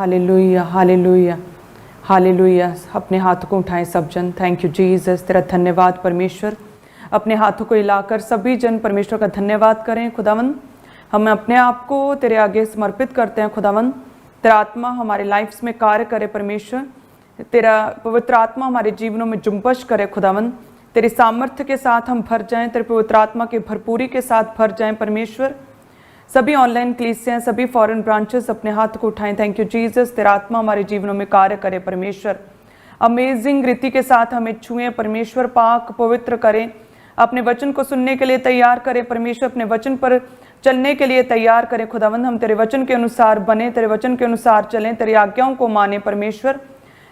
Hallelujah hallelujah hallelujah. अपने हाथों को उठाएं सब जन। थैंक यू जीसस, तेरा धन्यवाद परमेश्वर। अपने हाथों को हिलाकर सभी जन परमेश्वर का धन्यवाद करें। खुदावन, हम अपने आप को तेरे आगे समर्पित करते हैं। खुदावन, तेरा आत्मा हमारे लाइफ्स में कार्य करे परमेश्वर। तेरा पवित्र आत्मा हमारे जीवनों में जुम्बश करे खुदावन। तेरी सामर्थ्य के साथ हम भर जाएं, तेरे पवित्र आत्मा की भरपूरी के साथ भर जाएं परमेश्वर। सभी ऑनलाइन क्लीसियां, सभी फॉरेन ब्रांचेस अपने हाथ को उठाएं। थैंक यू जीसस, तेरा आत्मा हमारे जीवनों में कार्य करे परमेश्वर। अमेजिंग रीति के साथ हमें छुएं परमेश्वर, पाक पवित्र करें। अपने वचन को सुनने के लिए तैयार करें परमेश्वर, अपने वचन पर चलने के लिए तैयार करें खुदावंद। हम तेरे वचन के अनुसार बने, तेरे वचन के अनुसार चलें, तेरी आज्ञाओं को माने परमेश्वर।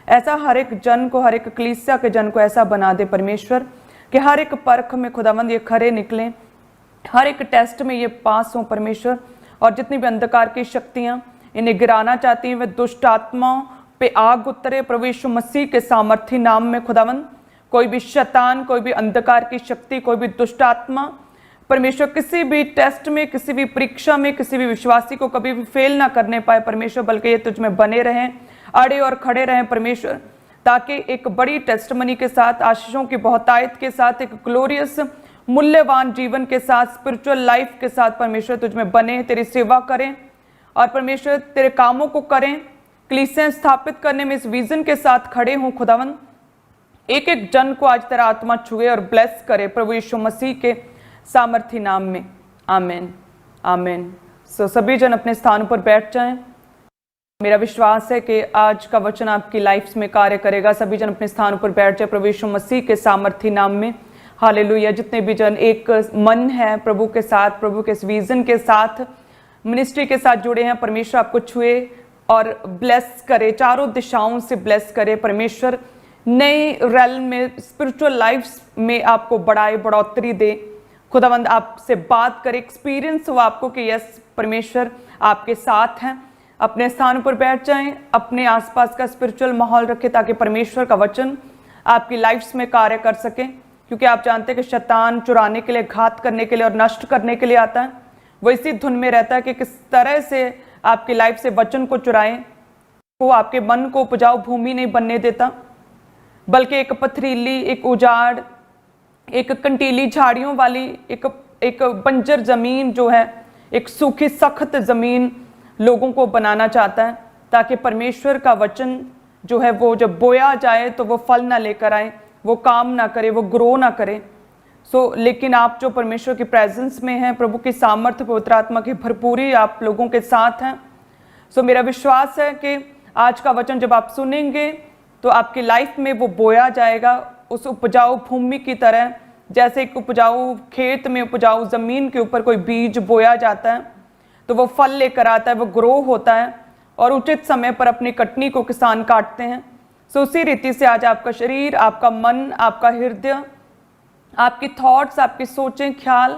ऐसा हर एक जन को, हर एक कलीसिया के जन को ऐसा बना दे परमेश्वर कि हर एक परख में खुदावंद ये खरे निकलें, हर एक टेस्ट में ये पास हों परमेश्वर। और जितनी भी अंधकार की शक्तियां इन्हें गिराना चाहती हैं, वे दुष्ट आत्माओं पे आग उतरे प्रभु यीशु मसीह के सामर्थी नाम में खुदावंद। कोई भी शैतान, कोई भी अंधकार की शक्ति, कोई भी दुष्ट आत्मा परमेश्वर किसी भी टेस्ट में, किसी भी परीक्षा में, किसी भी विश्वासी को कभी भी फेल ना करने पाए परमेश्वर, बल्कि ये तुझ में बने रहें, अड़े और खड़े रहें परमेश्वर, ताकि एक बड़ी टेस्टमनी के साथ, आशीषों की बहुतायत के साथ, एक ग्लोरियस मूल्यवान जीवन के साथ, स्पिरिचुअल लाइफ के साथ परमेश्वर तुझ में बने, तेरी सेवा करें और परमेश्वर तेरे कामों को करें, कलीसियां स्थापित करने में इस विजन के साथ खड़े हों खुदावन। एक एक जन को आज तेरा आत्मा छुए और ब्लेस करे प्रभु यीशु मसीह के सामर्थी नाम में। आमीन आमीन। सभी जन अपने स्थानों पर बैठ जाएं। मेरा विश्वास है कि आज का वचन आपकी लाइफ में कार्य करेगा। सभी जन अपने स्थानों पर बैठ जाए प्रभु यीशु मसीह के सामर्थी नाम में। हालेलुया। जितने भी जन एक मन है प्रभु के साथ, प्रभु के इस विजन के साथ, मिनिस्ट्री के साथ जुड़े हैं, परमेश्वर आपको छुए और ब्लेस करे, चारों दिशाओं से ब्लेस करे परमेश्वर। नए रैल में, स्पिरिचुअल लाइफ में आपको बढ़ाए, बढ़ोतरी दे खुदावंद। आपसे बात करे, एक्सपीरियंस हो आपको कि यस परमेश्वर आपके साथ हैं। अपने स्थान पर बैठ जाएं, अपने आसपास का स्पिरिचुअल माहौल रखें ताकि परमेश्वर का वचन आपकी लाइफ्स में कार्य कर सके। क्योंकि आप जानते हैं कि शैतान चुराने के लिए, घात करने के लिए और नष्ट करने के लिए आता है। वो इसी धुन में रहता है कि किस तरह से आपकी लाइफ से वचन को चुराएं। वो आपके मन को उपजाऊ भूमि नहीं बनने देता, बल्कि एक पथरीली, एक उजाड़, एक कंटीली झाड़ियों वाली, एक बंजर जमीन जो है, एक सूखी सख्त जमीन लोगों को बनाना चाहता है, ताकि परमेश्वर का वचन जो है वो जब बोया जाए तो वो फल ना लेकर आए, वो काम ना करे, वो ग्रो ना करे। लेकिन आप जो परमेश्वर की प्रेजेंस में हैं, प्रभु की सामर्थ्य, पवित्र आत्मा की भरपूरी आप लोगों के साथ हैं। मेरा विश्वास है कि आज का वचन जब आप सुनेंगे तो आपकी लाइफ में वो बोया जाएगा उस उपजाऊ भूमि की तरह। जैसे एक उपजाऊ खेत में, उपजाऊ जमीन के ऊपर कोई बीज बोया जाता है तो वो फल लेकर आता है, वो ग्रो होता है और उचित समय पर अपनी कटनी को किसान काटते हैं। उसी रीति से आज आपका शरीर, आपका मन, आपका हृदय, आपकी थॉट्स, आपकी सोचें, ख्याल,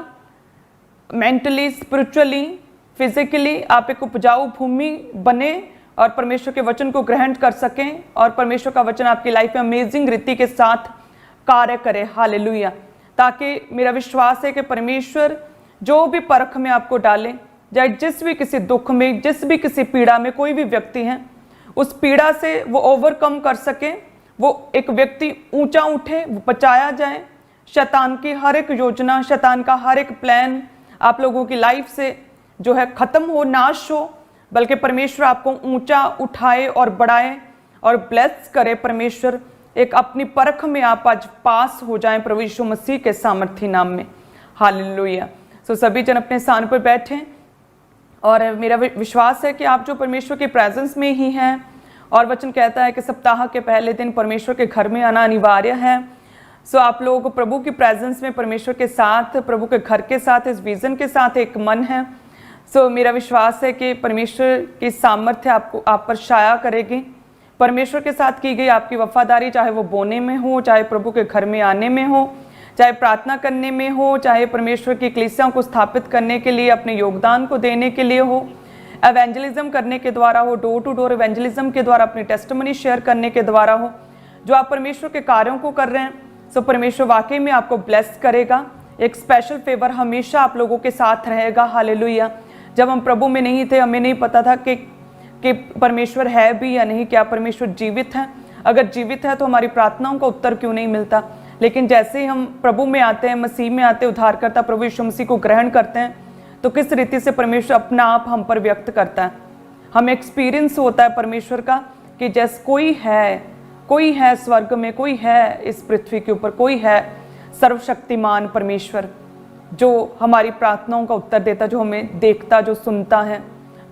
मेंटली, स्पिरिचुअली, फिजिकली आप एक उपजाऊ भूमि बने और परमेश्वर के वचन को ग्रहण कर सकें और परमेश्वर का वचन आपकी लाइफ में अमेजिंग रीति के साथ कार्य करे। हालेलुया। ताकि मेरा विश्वास है कि परमेश्वर जो भी परख में आपको डाले, चाहे जिस भी किसी दुख में, जिस भी किसी पीड़ा में कोई भी व्यक्ति है, उस पीड़ा से वो ओवरकम कर सके, वो एक व्यक्ति ऊंचा उठे, वो बचाया जाए। शैतान की हर एक योजना, शैतान का हर एक प्लान आप लोगों की लाइफ से जो है खत्म हो, नाश हो, बल्कि परमेश्वर आपको ऊंचा उठाए और बढ़ाए और ब्लेस करे परमेश्वर। एक अपनी परख में आप आज पास हो जाएं प्रभु यीशु मसीह के सामर्थी नाम में। हालेलुया। सभी जन अपने स्थान पर बैठें और मेरा विश्वास है कि आप जो परमेश्वर के प्रेजेंस में ही हैं, और वचन कहता है कि सप्ताह के पहले दिन परमेश्वर के घर में आना अनिवार्य है। आप लोग प्रभु की प्रेजेंस में, परमेश्वर के साथ, प्रभु के घर के साथ, इस विजन के साथ एक मन है। मेरा विश्वास है कि परमेश्वर की सामर्थ्य आपको, आप पर छाया करेगी। परमेश्वर के साथ की गई आपकी वफादारी, चाहे वो बोने में हो, चाहे प्रभु के घर में आने में हो, चाहे प्रार्थना करने में हो, चाहे परमेश्वर की कलीसियाओं को स्थापित करने के लिए अपने योगदान को देने के लिए हो, एवेंजलिज्म करने के द्वारा हो, डोर टू डोर एवेंजलिज्म के द्वारा अपनी टेस्टिमनी शेयर करने के द्वारा हो, जो आप परमेश्वर के कार्यों को कर रहे हैं, परमेश्वर वाकई में आपको ब्लेस करेगा। एक स्पेशल फेवर हमेशा आप लोगों के साथ रहेगा। हालेलुया। जब हम प्रभु में नहीं थे, हमें नहीं पता था कि कि परमेश्वर है भी या नहीं, क्या परमेश्वर जीवित है। अगर जीवित है तो हमारी प्रार्थनाओं का उत्तर क्यों नहीं मिलता। लेकिन जैसे ही हम प्रभु में आते हैं, मसीह में आते हैं, उद्धारकर्ता प्रभु यीशु मसीह को ग्रहण करते हैं, तो किस रीति से परमेश्वर अपना आप हम पर व्यक्त करता है। हमें एक्सपीरियंस होता है परमेश्वर का कि जैसे कोई है स्वर्ग में, कोई है इस पृथ्वी के ऊपर, कोई है सर्वशक्तिमान परमेश्वर जो हमारी प्रार्थनाओं का उत्तर देता, जो हमें देखता, जो सुनता है,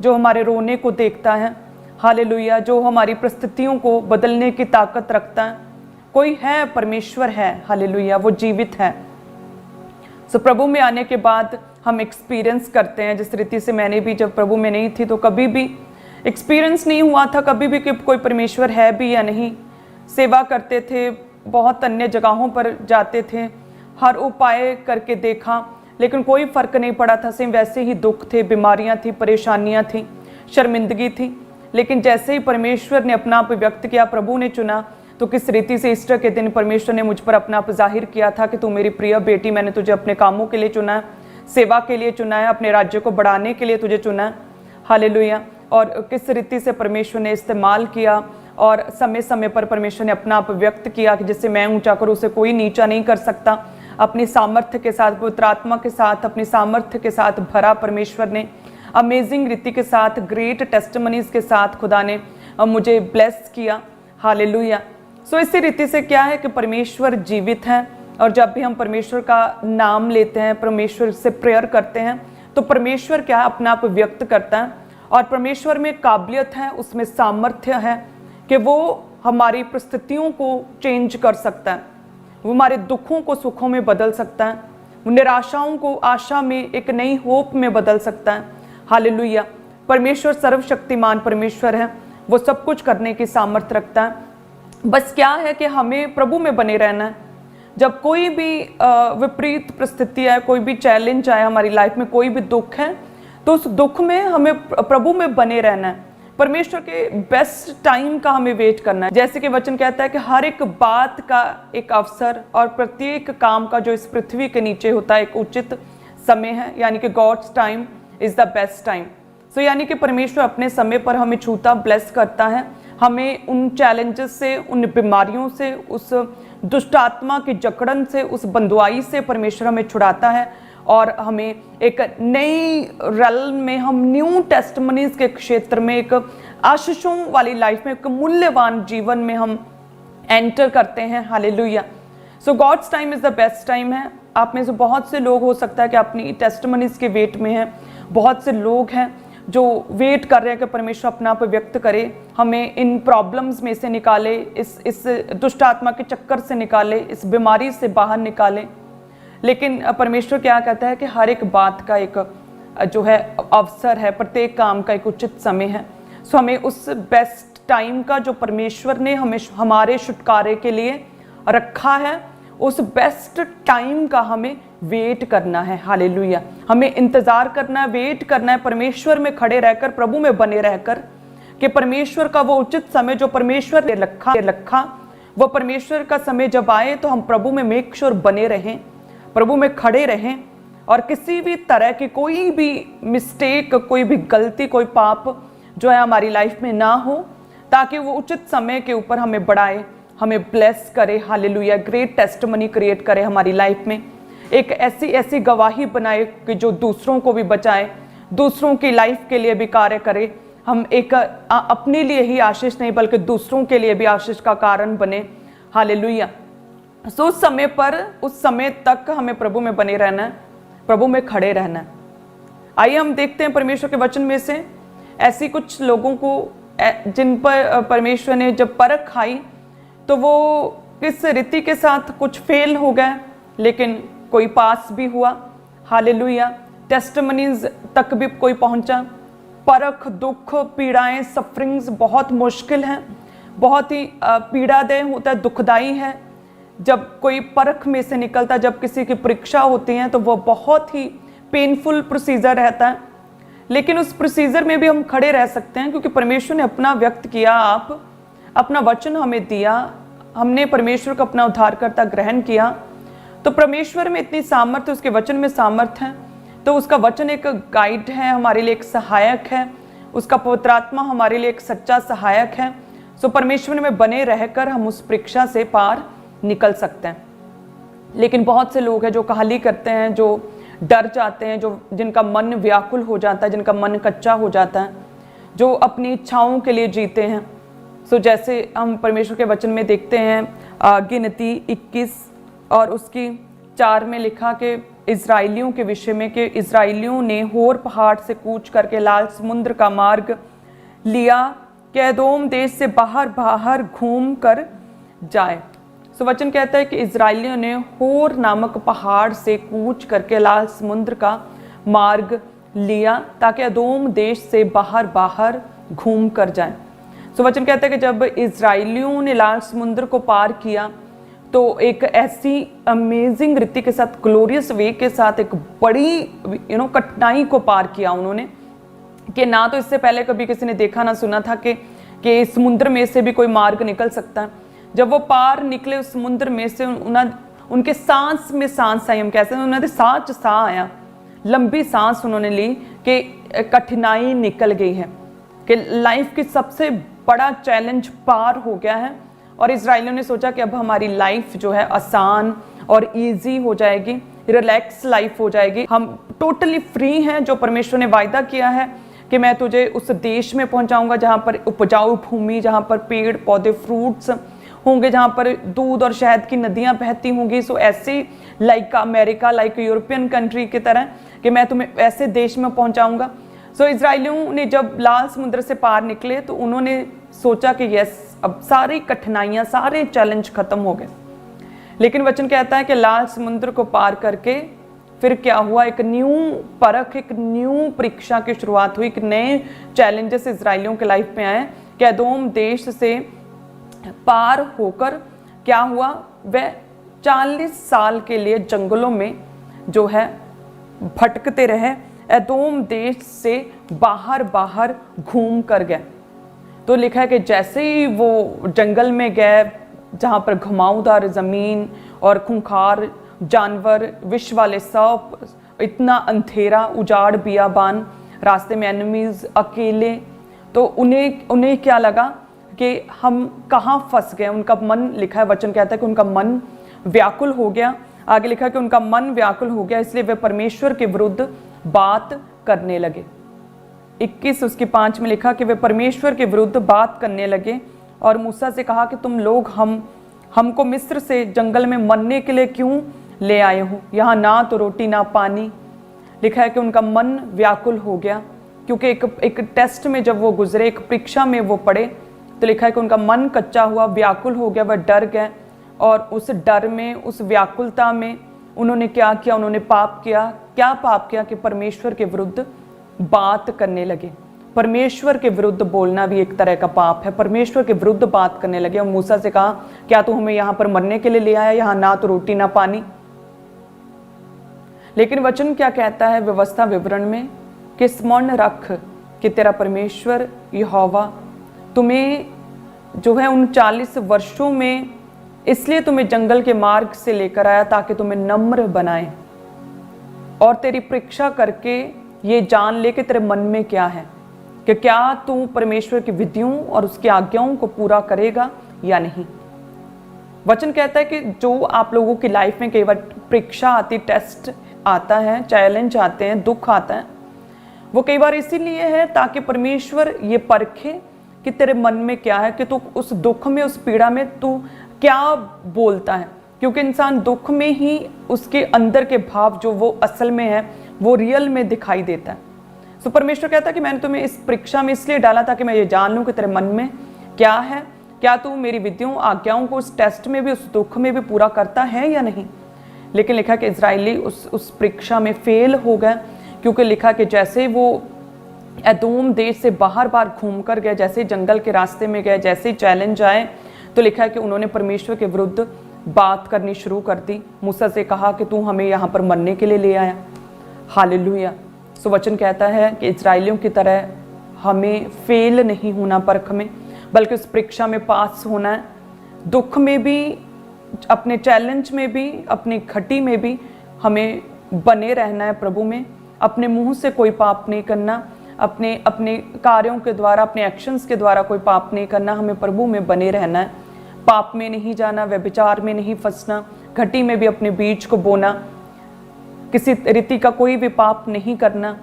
जो हमारे रोने को देखता है। हालेलुया। जो हमारी परिस्थितियों को बदलने की ताकत रखता है। कोई है, परमेश्वर है। हालेलुया, वो जीवित है। सो प्रभु में आने के बाद हम एक्सपीरियंस करते हैं, जिस रीति से मैंने भी जब प्रभु में नहीं थी तो कभी भी एक्सपीरियंस नहीं हुआ था कभी भी कि कोई परमेश्वर है भी या नहीं। सेवा करते थे, बहुत अन्य जगहों पर जाते थे, हर उपाय करके देखा, लेकिन कोई फर्क नहीं पड़ा था। सेम वैसे ही दुख थे, बीमारियां थी, परेशानियां थी, शर्मिंदगी थी। लेकिन जैसे ही परमेश्वर ने अपना आप व्यक्त किया, प्रभु ने चुना, तो किस रीति से ईस्टर के दिन परमेश्वर ने मुझ पर अपना आप जाहिर किया था कि तू मेरी प्रिय बेटी, मैंने तुझे अपने कामों के लिए चुना है, सेवा के लिए चुना है, अपने राज्य को बढ़ाने के लिए तुझे चुना है। हालेलुया। और किस रीति से परमेश्वर ने इस्तेमाल किया और समय समय पर परमेश्वर ने अपना आप व्यक्त किया कि जिससे मैं ऊंचा करूँ उसे कोई नीचा नहीं कर सकता। अपनी सामर्थ्य के साथ, पवित्र आत्मा के साथ, अपनी सामर्थ्य के साथ भरा परमेश्वर ने, अमेजिंग रीति के साथ, ग्रेट टेस्टिमनीज के साथ खुदा ने मुझे ब्लेस किया। हालेलुया। सो इसी रीति से क्या है कि परमेश्वर जीवित है, और जब भी हम परमेश्वर का नाम लेते हैं, परमेश्वर से प्रेयर करते हैं, तो परमेश्वर क्या है, अपना आप व्यक्त करता है। और परमेश्वर में काबिलियत है, उसमें सामर्थ्य है कि वो हमारी परिस्थितियों को चेंज कर सकता है, वो हमारे दुखों को सुखों में बदल सकता है, वो निराशाओं को आशा में, एक नई होप में बदल सकता है। हालेलुया। परमेश्वर सर्वशक्तिमान परमेश्वर है, वो सब कुछ करने की सामर्थ्य रखता है। बस क्या है कि हमें प्रभु में बने रहना है। जब कोई भी विपरीत परिस्थिति है, कोई भी चैलेंज आए हमारी लाइफ में, कोई भी दुख है, तो उस दुख में हमें प्रभु में बने रहना है। परमेश्वर के बेस्ट टाइम का हमें वेट करना है। जैसे कि वचन कहता है कि हर एक बात का एक अवसर और प्रत्येक काम का जो इस पृथ्वी के नीचे होता है एक उचित समय है, यानी कि God's time is the best time. So यानी कि परमेश्वर अपने समय पर हमें छूता, ब्लेस करता है, हमें उन चैलेंजेस से, उन बीमारियों से, उस दुष्ट आत्मा की जकड़न से, उस बंधुआई से परमेश्वर हमें छुड़ाता है और हमें एक नई रेल्म में, हम न्यू टेस्टिमनीज के क्षेत्र में, एक आशीषों वाली लाइफ में, एक मूल्यवान जीवन में हम एंटर करते हैं। Hallelujah. So God's time is the best time है। आप में से बहुत से लोग हो सकता है कि अपनी टेस्टिमनीज के वेट में हैं, बहुत से लोग हैं जो वेट कर रहे हैं कि परमेश्वर अपना आप व्यक्त करे, हमें इन प्रॉब्लम्स में से निकाले, इस दुष्ट आत्मा के चक्कर से निकाले, इस बीमारी से बाहर निकाले। लेकिन परमेश्वर क्या कहता है कि हर एक बात का एक जो है अवसर है, प्रत्येक काम का एक उचित समय है। सो हमें उस बेस्ट टाइम का जो परमेश्वर ने हमें हमारे छुटकारे के लिए रखा है, उस बेस्ट टाइम का हमें वेट करना है। हालेलुया। हमें इंतजार करना है, वेट करना है, परमेश्वर में खड़े रहकर, प्रभु में बने रहकर, कि परमेश्वर का वो उचित समय जो परमेश्वर ने रखा, वो परमेश्वर का समय जब आए तो हम प्रभु में मेक श्योर बने रहें, प्रभु में खड़े रहें, और किसी भी तरह की कोई भी मिस्टेक, कोई भी गलती, कोई पाप जो है हमारी लाइफ में ना हो, ताकि वो उचित समय के ऊपर हमें बढ़ाए, हमें ब्लेस करे। हालेलुया। ग्रेट टेस्टिमनी क्रिएट करे हमारी लाइफ में, एक ऐसी गवाही बनाए कि जो दूसरों को भी बचाए, दूसरों की लाइफ के लिए भी कार्य करे। हम एक अपने लिए ही आशीष नहीं बल्कि दूसरों के लिए भी आशीष का कारण बने। हालेलुया। सो उस समय पर, उस समय तक हमें प्रभु में बने रहना है, प्रभु में खड़े रहना है। आइए हम देखते हैं परमेश्वर के वचन में से ऐसी कुछ लोगों को जिन पर परमेश्वर ने जब परख आई तो वो किस रीति के साथ कुछ फेल हो गए, लेकिन कोई पास भी हुआ। हालेलुया। टेस्टिमनीज तक भी कोई पहुंचा। परख, दुख, पीड़ाएं, सफरिंग्स बहुत मुश्किल हैं, बहुत ही पीड़ादेय होता है, दुखदाई है। जब कोई परख में से निकलता, जब किसी की परीक्षा होती है तो वो बहुत ही पेनफुल प्रोसीजर रहता है, लेकिन उस प्रोसीजर में भी हम खड़े रह सकते हैं क्योंकि परमेश्वर ने अपना व्यक्त किया, आप अपना वचन हमें दिया, हमने परमेश्वर को अपना उद्धारकर्ता ग्रहण किया। तो परमेश्वर में इतनी सामर्थ्य, उसके वचन में सामर्थ्य है, तो उसका वचन एक गाइड है हमारे लिए, एक सहायक है। उसका पवित्र आत्मा हमारे लिए एक सच्चा सहायक है। सो परमेश्वर में बने रहकर हम उस परीक्षा से पार निकल सकते हैं। लेकिन बहुत से लोग हैं जो काहली करते हैं, जो डर जाते हैं, जो जिनका मन व्याकुल हो जाता है, जिनका मन कच्चा हो जाता है, जो अपनी इच्छाओं के लिए जीते हैं। सो जैसे हम परमेश्वर के वचन में देखते हैं गिनती 21 और उसकी 4 में लिखा कि इजराइलियों के विषय में कि इजराइलियों ने होर पहाड़ से कूच करके लाल समुद्र का मार्ग लिया कि एदोम देश से बाहर बाहर घूम कर जाए। सो वचन कहता है कि इजराइलियों ने होर नामक पहाड़ से कूच करके लाल समुद्र का मार्ग लिया ताकि एदोम देश से बाहर बाहर घूम कर जाए। सो वचन कहता है कि जब इजराइलियों ने लाल समुद्र को पार किया तो एक ऐसी अमेजिंग रीति के साथ, ग्लोरियस वे के साथ एक बड़ी कठिनाई को पार किया उन्होंने कि ना तो इससे पहले कभी किसी ने देखा ना सुना था कि समुद्र में से भी कोई मार्ग निकल सकता है। जब वो पार निकले उस समुद्र में से उनके सांस में सांस आई, हम कैसे उन्होंने सा आया, लंबी सांस उन्होंने ली कि कठिनाई निकल गई है, कि लाइफ की सबसे बड़ा चैलेंज पार हो गया है। और इजराइलियों ने सोचा कि अब हमारी लाइफ जो है आसान और इजी हो जाएगी, रिलैक्स लाइफ हो जाएगी, हम टोटली फ्री हैं। जो परमेश्वर ने वायदा किया है कि मैं तुझे उस देश में पहुंचाऊंगा जहां पर उपजाऊ भूमि, जहां पर पेड़ पौधे फ्रूट्स होंगे, जहां पर दूध और शहद की नदियां बहती होंगी। सो ऐसे like America, like European country की तरह कि मैं तुम्हें ऐसे देश में पहुंचाऊंगा। सो इजराइलियों ने जब लाल समुद्र से पार निकले तो उन्होंने सोचा कि यस, अब सारी कठिनाइयां, सारे चैलेंज खत्म हो गए। लेकिन वचन कहता है कि लाल समुद्र को पार करके फिर क्या हुआ, एक न्यू परख, एक न्यू परीक्षा की शुरुआत हुई, एक नए चैलेंजेस इजराइलियों के लाइफ में आए कि एदोम देश से पार होकर क्या हुआ, वह 40 साल के लिए जंगलों में जो है भटकते रहे, एदोम देश से बाहर बाहर घूम कर गए। तो लिखा है कि जैसे ही वो जंगल में गए जहाँ पर घुमावदार ज़मीन और खूंखार जानवर, विष वाले सांप, इतना अंधेरा, उजाड़ बियाबान, रास्ते में एनिमीज, अकेले, तो उन्हें क्या लगा कि हम कहाँ फंस गए। उनका मन, लिखा है वचन कहता है कि उनका मन व्याकुल हो गया। आगे लिखा कि उनका मन व्याकुल हो गया, इसलिए वे परमेश्वर के विरुद्ध बात करने लगे। 21 उसकी 5 में लिखा कि वे परमेश्वर के विरुद्ध बात करने लगे और मूसा से कहा कि तुम लोग हमको मिस्र से जंगल में मरने के लिए क्यों ले आए हो, यहाँ ना तो रोटी ना पानी। लिखा है कि उनका मन व्याकुल हो गया क्योंकि एक टेस्ट में जब वो गुजरे, एक परीक्षा में वो पड़े, तो लिखा है कि उनका मन कच्चा हुआ, व्याकुल हो गया, वह डर गए। और उस डर में, उस व्याकुलता में उन्होंने क्या किया, उन्होंने पाप किया। क्या पाप किया कि परमेश्वर के विरुद्ध बात करने लगे। परमेश्वर के विरुद्ध बोलना भी एक तरह का पाप है। परमेश्वर के विरुद्ध बात करने लगे और मूसा से कहा, क्या तू हमें यहाँ पर मरने के लिए ले आया, यहाँ ना तो रोटी ना पानी। लेकिन वचन क्या कहता है व्यवस्था विवरण में कि स्मरण रख कि तेरा परमेश्वर यहोवा तुम्हें जो है उन 40 वर्षों में इसलिए तुम्हें जंगल के मार्ग से लेकर आया ताकि तुम्हें नम्र बनाए और तेरी परीक्षा करके ये जान ले कि तेरे मन में क्या है, कि क्या तू परमेश्वर की विधियों और उसकी आज्ञाओं को पूरा करेगा या नहीं। वचन कहता है कि जो आप लोगों की लाइफ में कई बार परीक्षा आती, टेस्ट आता है, चैलेंज आते हैं, दुख आता है, वो कई बार इसीलिए है ताकि परमेश्वर ये परखे कि तेरे मन में क्या है, कि तू उस दुख में, उस पीड़ा में तू क्या बोलता है। क्योंकि इंसान दुख में ही उसके अंदर के भाव जो वो असल में है वो रियल में दिखाई देता है। सो परमेश्वर कहता है कि मैंने तुम्हें इस परीक्षा में इसलिए डाला ताकि मैं ये जान लूं कि तेरे मन में क्या है, क्या तू मेरी विधियों आज्ञाओं को उस टेस्ट में भी, उस दुख में भी पूरा करता है या नहीं। लेकिन लिखा कि इजराइली उस परीक्षा में फेल हो गए, क्योंकि लिखा कि जैसे वो एदोम देश से बाहर बाहर घूम कर गए, जैसे जंगल के रास्ते में गए, जैसे चैलेंज आए, तो लिखा है कि उन्होंने परमेश्वर के विरुद्ध बात करनी शुरू कर दी। मूसा से कहा कि तू हमें यहाँ पर मरने के लिए ले आया। हालेलुया। सो वचन कहता है कि इजराइलियों की तरह हमें फेल नहीं होना परख में, बल्कि उस परीक्षा में पास होना है। दुख में भी, अपने चैलेंज में भी, अपनी घटी में भी हमें बने रहना है प्रभु में। अपने मुंह से कोई पाप नहीं करना, अपने अपने कार्यों के द्वारा, अपने एक्शंस के द्वारा कोई पाप नहीं करना। हमें प्रभु में बने रहना है, पाप में नहीं जाना, व्यभिचार में नहीं फंसना, घटी में भी अपने बीज को बोना, किसी रीति का कोई भी पाप नहीं करना।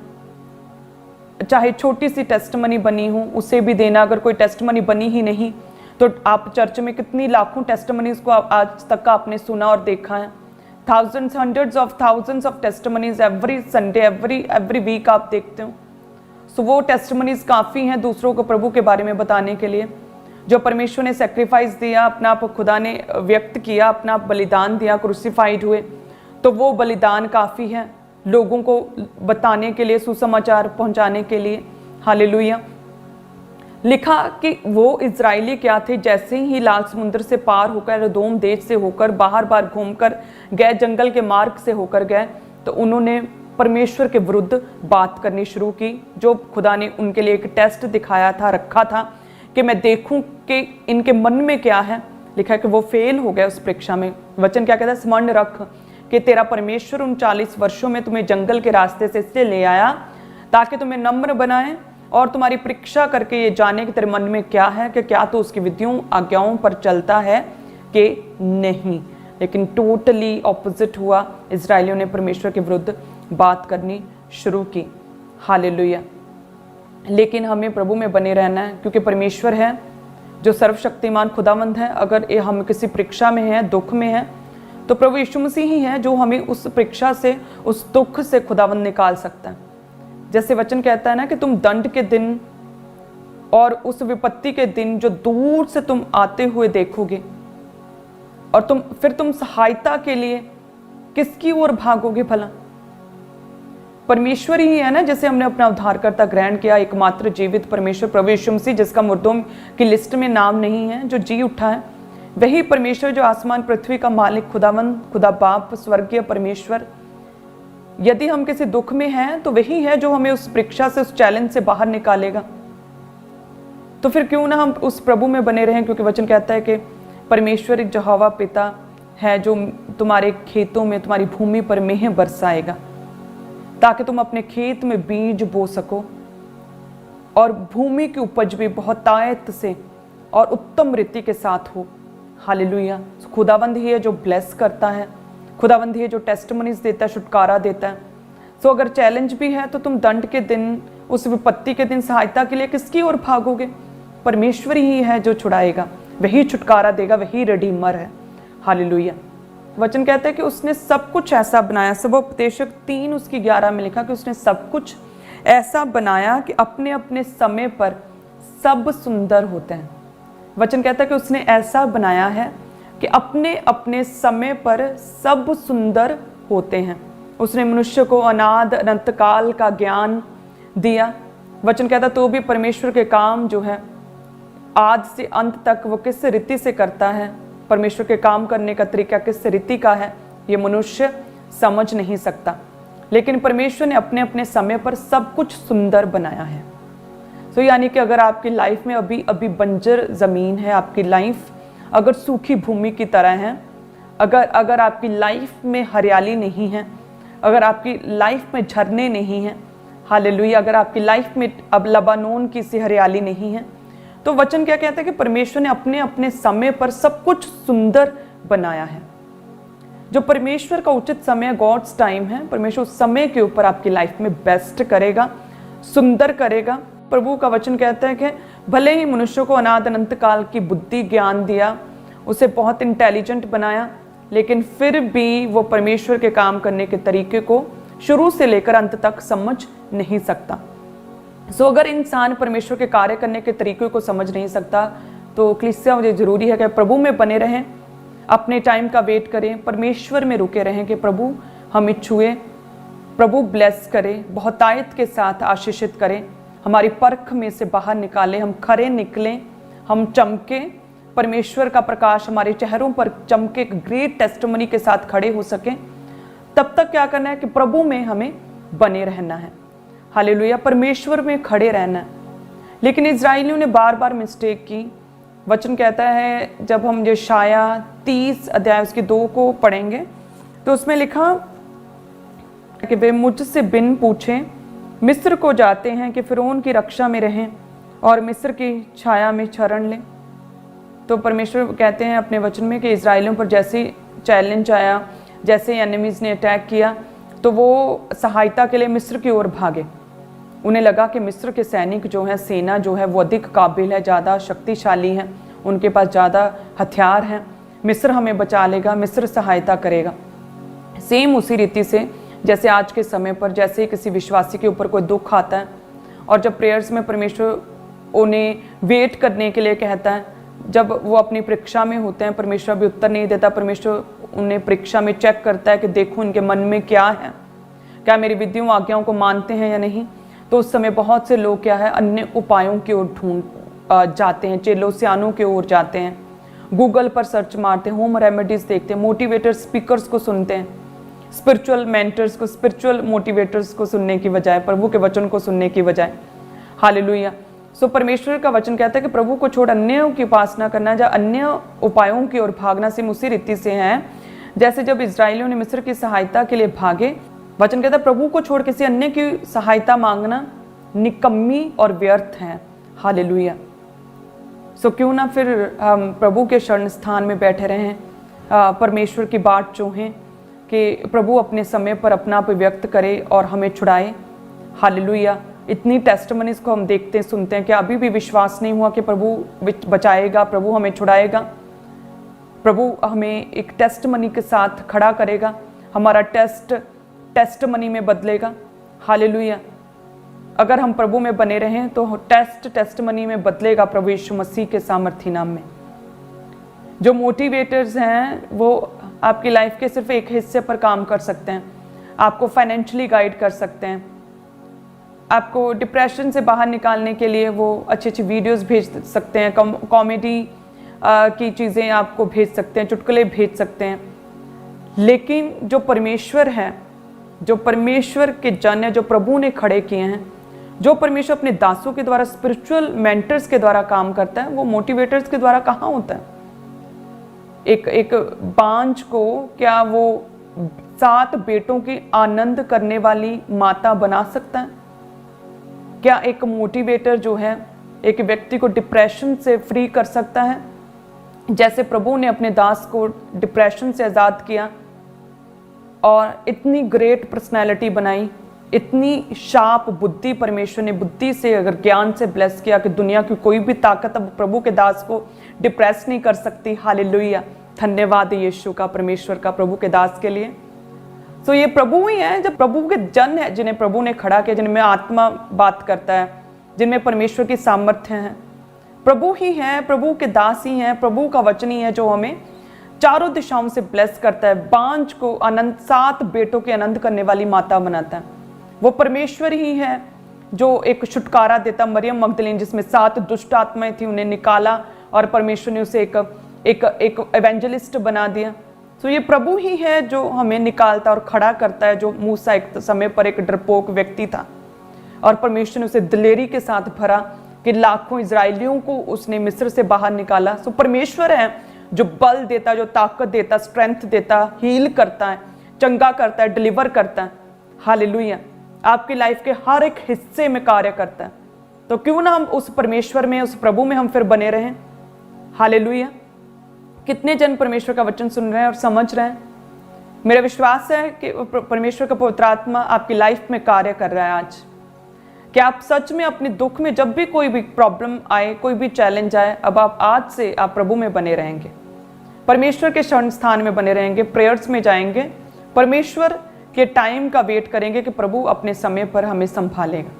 चाहे छोटी सी टेस्टमनी बनी हो उसे भी देना। अगर कोई टेस्टमनी बनी ही नहीं तो आप चर्च में कितनी लाखों टेस्टमनीज को आज तक का आपने सुना और देखा है। Thousands, hundreds of testimonies every Sunday, every week आप देखते हो। सो वो टेस्टमनीज काफ़ी हैं दूसरों को प्रभु के बारे में बताने के लिए। जो परमेश्वर ने सेक्रीफाइस दिया, अपना आप खुदा ने व्यक्त किया, अपना बलिदान दिया, क्रूसिफाइड हुए, तो वो बलिदान काफ़ी है लोगों को बताने के लिए, सुसमाचार पहुंचाने के लिए। हालेलुया। लिखा कि वो इजरायली क्या थे, जैसे ही लाल समुद्र से पार होकर, एदोम देश से होकर, बाहर बाहर घूमकर गए, जंगल के मार्ग से होकर गए, तो उन्होंने परमेश्वर के विरुद्ध बात करनी शुरू की। जो खुदा ने उनके लिए एक टेस्ट दिखाया था, रखा था कि मैं देखूं कि इनके मन में क्या है। लिखा है कि वो फेल हो गए उस परीक्षा में। वचन क्या कहता है, स्मरण रख कि तेरा परमेश्वर उन 40 वर्षों में तुम्हें जंगल के रास्ते से इसलिए ले आया ताकि तुम्हें नम्र बनाए और तुम्हारी परीक्षा करके ये जाने कि तेरे मन में क्या है, कि क्या तो उसकी विधियों आज्ञाओं पर चलता है कि नहीं। लेकिन टोटली ऑपोजिट हुआ। इजरायलियों ने परमेश्वर के विरुद्ध बात करनी शुरू की। हालेलुया। लेकिन हमें प्रभु में बने रहना है, क्योंकि परमेश्वर है जो सर्वशक्तिमान खुदावंद है। अगर ये हम किसी परीक्षा में हैं, दुख में हैं, तो प्रभु यीशु मसीह ही है जो हमें उस परीक्षा से, उस दुख से खुदावंद निकाल सकता है। जैसे वचन कहता है ना कि तुम दंड के दिन और उस विपत्ति के दिन जो दूर से तुम आते हुए देखोगे, और तुम सहायता के लिए किसकी ओर भागोगे भला? परमेश्वर ही है ना, जैसे हमने अपना उद्धारकर्ता ग्रहण किया, एकमात्र जीवित परमेश्वर प्रभु यीशु मसीह, जिसका मुर्दों की लिस्ट में नाम नहीं है, जो जी उठा है, वही परमेश्वर जो आसमान पृथ्वी का मालिक, खुदावंद, खुदा बाप, स्वर्गीय परमेश्वर। यदि हम किसी दुख में हैं तो वही है जो हमें उस परीक्षा से, उस चैलेंज से बाहर निकालेगा। तो फिर क्यों ना हम उस प्रभु में बने रहें, क्योंकि वचन कहता है कि परमेश्वर एक यहोवा पिता है जो तुम्हारे खेतों में, तुम्हारी भूमि पर मेंह बरसाएगा, ताकि तुम अपने खेत में बीज बो सको और भूमि की उपज भी बहुतायत से और उत्तम रीति के साथ हो। हालेलुया। खुदावंद ही है जो ब्लेस करता है, खुदावंद ही है जो टेस्टमनीज देता है, छुटकारा देता है। सो अगर चैलेंज भी है तो तुम दंड के दिन, उस विपत्ति के दिन सहायता के लिए किसकी ओर भागोगे? परमेश्वर ही है जो छुड़ाएगा, वही छुटकारा देगा, वही रिडीमर है। हालेलुया। वचन कहता है कि उसने सब कुछ ऐसा बनाया। सबोपदेशक 3 उसकी 11 में लिखा कि उसने सब कुछ ऐसा बनाया कि अपने अपने समय पर सब सुंदर होते हैं। वचन कहता है कि उसने ऐसा बनाया है कि अपने अपने समय पर सब सुंदर होते हैं। उसने मनुष्य को अनाद अनंत काल का ज्ञान दिया। वचन कहता तो भी परमेश्वर के काम जो है आज से अंत तक वो किस रीति से करता है, परमेश्वर के काम करने का तरीका किस रीति का है, ये मनुष्य समझ नहीं सकता। लेकिन परमेश्वर ने अपने अपने समय पर सब कुछ सुंदर बनाया है। तो यानी कि अगर आपकी लाइफ में अभी बंजर ज़मीन है, आपकी लाइफ अगर सूखी भूमि की तरह है, अगर आपकी लाइफ में हरियाली नहीं है, अगर आपकी लाइफ में झरने नहीं हैं, हालेलुया, अगर आपकी लाइफ में अब लबानोन की सी हरियाली नहीं है, तो वचन क्या कहता है कि परमेश्वर ने अपने अपने समय पर सब कुछ सुंदर बनाया है। जो परमेश्वर का उचित समय, गॉड्स टाइम है, परमेश्वर उस समय के ऊपर आपकी लाइफ में बेस्ट करेगा, सुंदर करेगा। प्रभु का वचन कहता है कि भले ही मनुष्य को अनाद अनंत काल की बुद्धि ज्ञान दिया, उसे बहुत इंटेलिजेंट बनाया, लेकिन फिर भी वो परमेश्वर के काम करने के तरीके को शुरू से लेकर अंत तक समझ नहीं सकता। सो अगर इंसान परमेश्वर के कार्य करने के तरीके को समझ नहीं सकता, तो कलीसिया मुझे ज़रूरी है कि प्रभु में बने रहें, अपने टाइम का वेट करें, परमेश्वर में रुके रहें कि प्रभु हमें छुए, प्रभु ब्लेस करे, बहुतायत के साथ आशीषित करें, हमारी परख में से बाहर निकाले, हम खरे निकलें, हम चमके, परमेश्वर का प्रकाश हमारे चेहरों पर चमके, ग्रेट टेस्टिमनी के साथ खड़े हो सकें। तब तक क्या करना है कि प्रभु में हमें बने रहना है। हालेलुया, परमेश्वर में खड़े रहना है। लेकिन इजराइलियों ने बार बार मिस्टेक की। वचन कहता है, जब हम यशाया 30 अध्याय उसकी 2 को पढ़ेंगे तो उसमें लिखा कि वे मुझसे बिन पूछे मिस्र को जाते हैं कि फ़िरौन की रक्षा में रहें और मिस्र की छाया में शरण लें। तो परमेश्वर कहते हैं अपने वचन में कि इजराइलियों पर जैसे चैलेंज आया, जैसे एनिमीज़ ने अटैक किया, तो वो सहायता के लिए मिस्र की ओर भागे। उन्हें लगा कि मिस्र के सैनिक जो हैं, सेना जो है वो अधिक काबिल है, ज़्यादा शक्तिशाली हैं, उनके पास ज़्यादा हथियार हैं, मिस्र हमें बचा लेगा, मिस्र सहायता करेगा। सेम उसी रीति से जैसे आज के समय पर जैसे किसी विश्वासी के ऊपर कोई दुख आता है और जब प्रेयर्स में परमेश्वर उन्हें वेट करने के लिए कहता है, जब वो अपनी परीक्षा में होते हैं, परमेश्वर भी उत्तर नहीं देता, परमेश्वर उन्हें परीक्षा में चेक करता है कि देखो उनके मन में क्या है, क्या मेरी विधियों आज्ञाओं को मानते हैं या नहीं। तो उस समय बहुत से लोग क्या है, अन्य उपायों की ओर ढूंढ जाते हैं, चेलों सियानों की ओर जाते हैं, गूगल पर सर्च मारते हैं, होम रेमेडीज देखते हैं, मोटिवेटर स्पीकर्स को सुनते हैं, स्पिरिचुअल मेंटर्स को, स्पिरिचुअल मोटिवेटर्स को सुनने की बजाय, प्रभु के वचन को सुनने की बजाय। हालेलुया। सो परमेश्वर का वचन कहता है कि प्रभु को छोड़ अन्यों की उपासना करना, या अन्य उपायों की ओर भागना सिर्फ उसी रीति से है जैसे जब इजराइलियों ने मिस्र की सहायता के लिए भागे। वचन कहता है प्रभु को छोड़ किसी अन्य की सहायता मांगना निकम्मी और व्यर्थ है। हालेलुया। सो क्यों ना फिर हम प्रभु के शरण स्थान में बैठे रहें, परमेश्वर की बाट चूहें कि प्रभु अपने समय पर अपना आप व्यक्त करे और हमें छुड़ाए। हालेलुया। इतनी टेस्टमनीज को हम देखते हैं, सुनते हैं कि अभी भी विश्वास नहीं हुआ कि प्रभु बचाएगा, प्रभु हमें छुड़ाएगा, प्रभु हमें एक टेस्टमनी के साथ खड़ा करेगा, हमारा टेस्टमनी में बदलेगा। हालेलुया। अगर हम प्रभु में बने रहें तो टेस्टमनी में बदलेगा प्रभु यीशु मसीह के सामर्थी नाम में। जो मोटिवेटर्स हैं वो आपकी लाइफ के सिर्फ एक हिस्से पर काम कर सकते हैं, आपको फाइनेंशियली गाइड कर सकते हैं, आपको डिप्रेशन से बाहर निकालने के लिए वो अच्छी अच्छी वीडियोस भेज सकते हैं, कॉमेडी की चीज़ें आपको भेज सकते हैं, चुटकुले भेज सकते हैं। लेकिन जो परमेश्वर है, जो परमेश्वर के जन है, जो प्रभु ने खड़े किए हैं, जो परमेश्वर अपने दासों के द्वारा, स्पिरिचुअल मेंटर्स के द्वारा काम करता है, वो मोटिवेटर्स के द्वारा कहाँ होता है। एक बांझ को क्या वो 7 बेटों की आनंद करने वाली माता बना सकता है? क्या एक मोटिवेटर जो है एक व्यक्ति को डिप्रेशन से फ्री कर सकता है? जैसे प्रभु ने अपने दास को डिप्रेशन से आज़ाद किया और इतनी ग्रेट पर्सनैलिटी बनाई, इतनी शार्प बुद्धि परमेश्वर ने बुद्धि से, अगर ज्ञान से ब्लेस किया कि दुनिया की कोई भी ताकत अब प्रभु के दास को डिप्रेस नहीं कर सकती। हालेलुया। धन्यवाद यीशु का, परमेश्वर का, प्रभु के दास के लिए। सो ये प्रभु ही है, जब प्रभु के जन है जिन्हें प्रभु ने खड़ा किया, जिनमें आत्मा बात करता है, जिनमें परमेश्वर की सामर्थ्य है, प्रभु ही है, प्रभु के दास ही हैं, प्रभु का वचन ही है जो हमें चारों दिशाओं से ब्लेस करता है, बांझ को आनंद, 7 बेटों के आनंद करने वाली माता बनाता है। वो परमेश्वर ही है जो एक छुटकारा देता। मरियम मगदलीन जिसमें 7 दुष्ट आत्माएं थी, उन्हें निकाला और परमेश्वर ने उसे एक एवेंजलिस्ट बना दिया। तो ये प्रभु ही है जो हमें निकालता और खड़ा करता है। जो मूसा एक समय पर एक डरपोक व्यक्ति था और परमेश्वर ने उसे दिलेरी के साथ भरा कि लाखों इजरायलियों को उसने मिस्र से बाहर निकाला। सो परमेश्वर है जो बल देता, जो ताकत देता, स्ट्रेंथ देता, हील करता है, चंगा करता है, डिलीवर करता है। हालेलुया। आपकी लाइफ के हर एक हिस्से में कार्य करता है। तो क्यों ना हम उस परमेश्वर में, उस प्रभु में हम फिर बने रहें। हालेलुया। कितने जन परमेश्वर का वचन सुन रहे हैं और समझ रहे हैं? मेरा विश्वास है कि परमेश्वर का पवित्र आत्मा आपकी लाइफ में कार्य कर रहा है आज, कि आप सच में अपने दुख में, जब भी कोई भी प्रॉब्लम आए, कोई भी चैलेंज आए, अब आप आज से आप प्रभु में बने रहेंगे, परमेश्वर के शरण स्थान में बने रहेंगे, प्रेयर्स में जाएंगे, परमेश्वर के टाइम का वेट करेंगे कि प्रभु अपने समय पर हमें संभालेगा।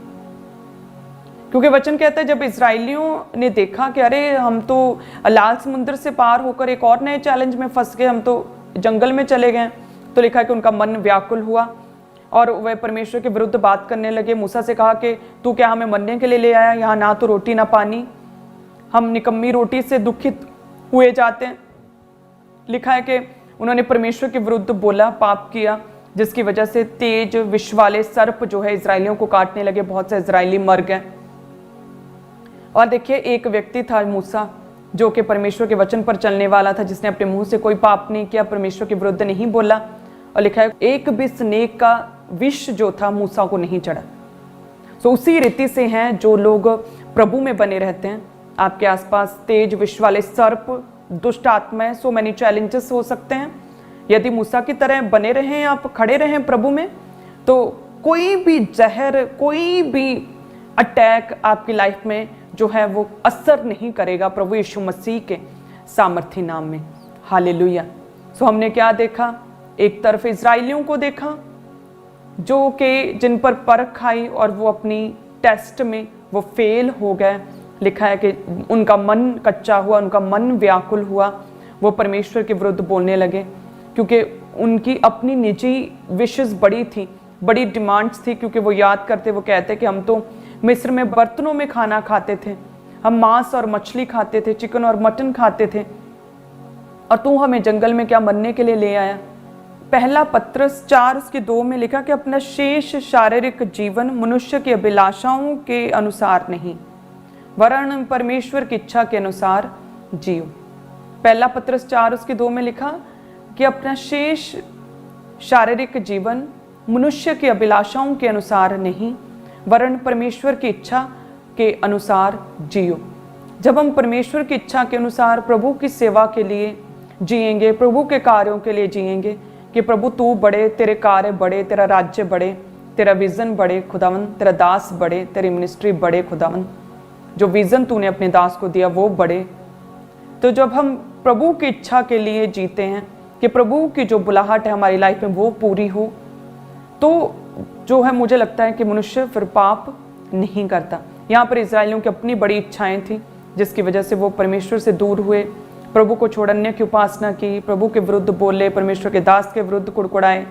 क्योंकि वचन कहता है जब इजरायलियों ने देखा कि अरे हम तो लाल समुद्र से पार होकर एक और नए चैलेंज में फंस गए, हम तो जंगल में चले गए, तो लिखा है कि उनका मन व्याकुल हुआ और वह परमेश्वर के विरुद्ध बात करने लगे। मूसा से कहा कि तू क्या हमें मरने के लिए ले आया? यहाँ ना तो रोटी ना पानी, हम निकम्मी रोटी से दुखित हुए जाते हैं। लिखा है कि उन्होंने परमेश्वर के विरुद्ध बोला, पाप किया, जिसकी वजह से तेज विष वाले सर्प जो है इजरायलियों को काटने लगे, बहुत से इजरायली मर गए। और देखिए एक व्यक्ति था मूसा जो कि परमेश्वर के वचन पर चलने वाला था, जिसने अपने मुंह से कोई पाप नहीं किया, परमेश्वर के विरुद्ध नहीं बोला। और लिखा है एक भी स्नेक का विष जो था मूसा को नहीं चढ़ा। सो उसी रीति से हैं जो लोग प्रभु में बने रहते हैं। आपके आसपास तेज विष वाले सर्प, दुष्ट आत्माएं, सो मैनी चैलेंजेस हो सकते हैं। यदि मूसा की तरह बने रहें, आप खड़े रहें प्रभु में, तो कोई भी जहर, कोई भी अटैक आपकी लाइफ में जो है वो असर नहीं करेगा प्रभु यीशु मसीह के सामर्थी नाम में। हालेलुया। सो हमने क्या देखा? एक तरफ इजराइलियों को देखा जो कि जिन पर परख आई और वो अपनी टेस्ट में वो फेल हो गए। लिखा है कि उनका मन कच्चा हुआ, उनका मन व्याकुल हुआ, वो परमेश्वर के विरुद्ध बोलने लगे क्योंकि उनकी अपनी निजी विशेस बड़ी थी, बड़ी डिमांड्स थी। क्योंकि वो याद करते, वो कहते कि हम तो मिस्र में बर्तनों में खाना खाते थे, हम मांस और मछली खाते थे, चिकन और मटन खाते थे, और तू हमें जंगल में क्या मरने के लिए ले आया। पहला पत्रस 4:2 में लिखा कि अपना शेष शारीरिक जीवन मनुष्य की अभिलाषाओं के अनुसार नहीं, वरन परमेश्वर की इच्छा के अनुसार जियो। पहला पत्रस 4:2 में लिखा कि अपना शेष शारीरिक जीवन मनुष्य की अभिलाषाओं के अनुसार नहीं, वरन परमेश्वर की इच्छा के अनुसार जियो। जब हम परमेश्वर की इच्छा के अनुसार प्रभु की सेवा के लिए जिएंगे, प्रभु के कार्यों के लिए जिएंगे कि प्रभु तू बड़े, तेरे कार्य बड़े, तेरा राज्य बढ़े, तेरा विजन बढ़े खुदावन, तेरा दास बढ़े, तेरी मिनिस्ट्री बढ़े खुदावन, जो विजन तूने अपने दास को दिया वो बढ़े। तो जब हम प्रभु की इच्छा के लिए जीते हैं कि प्रभु की जो बुलाहट है हमारी लाइफ में वो पूरी हो, तो जो है मुझे लगता है कि मनुष्य फिर पाप नहीं करता। यहाँ पर इजराइलियों की अपनी बड़ी इच्छाएं थी जिसकी वजह से वो परमेश्वर से दूर हुए, प्रभु को छोड़ अन्य की उपासना की, प्रभु के विरुद्ध बोले, परमेश्वर के दास के विरुद्ध कुड़कुड़ाए,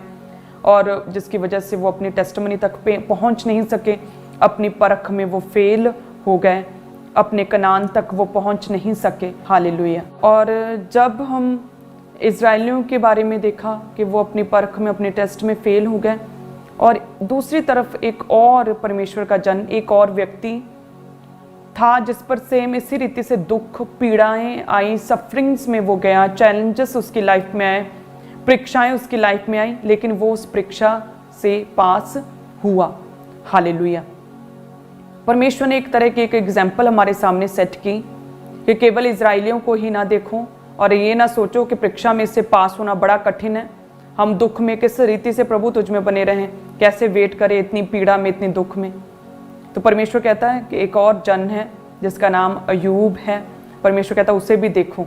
और जिसकी वजह से वो अपनी टेस्टमनी तक पहुँच नहीं सके, अपनी परख में वो फेल हो गए, अपने कनान तक वो पहुँच नहीं सके। हालेलुया। और जब हम इजराइलियों के बारे में देखा कि वो अपनी परख में, अपने टेस्ट में फेल हो गए, और दूसरी तरफ एक और परमेश्वर का जन, एक और व्यक्ति था जिस पर सेम इसी रीति से दुख, पीड़ाएं आई, सफरिंग्स में वो गया, चैलेंजेस उसकी लाइफ में आए, परीक्षाएं उसकी लाइफ में आई, लेकिन वो उस परीक्षा से पास हुआ। हालेलुया। परमेश्वर ने एक तरह की एक एग्जाम्पल हमारे सामने सेट की कि केवल इजराइलियों को ही ना देखो और ये ना सोचो कि परीक्षा में इससे पास होना बड़ा कठिन है, हम दुख में किस रीति से प्रभु तुझ में बने रहें, कैसे वेट करें इतनी पीड़ा में, इतनी दुख में। तो परमेश्वर कहता है कि एक और जन है जिसका नाम अयूब है। परमेश्वर कहता है उसे भी देखो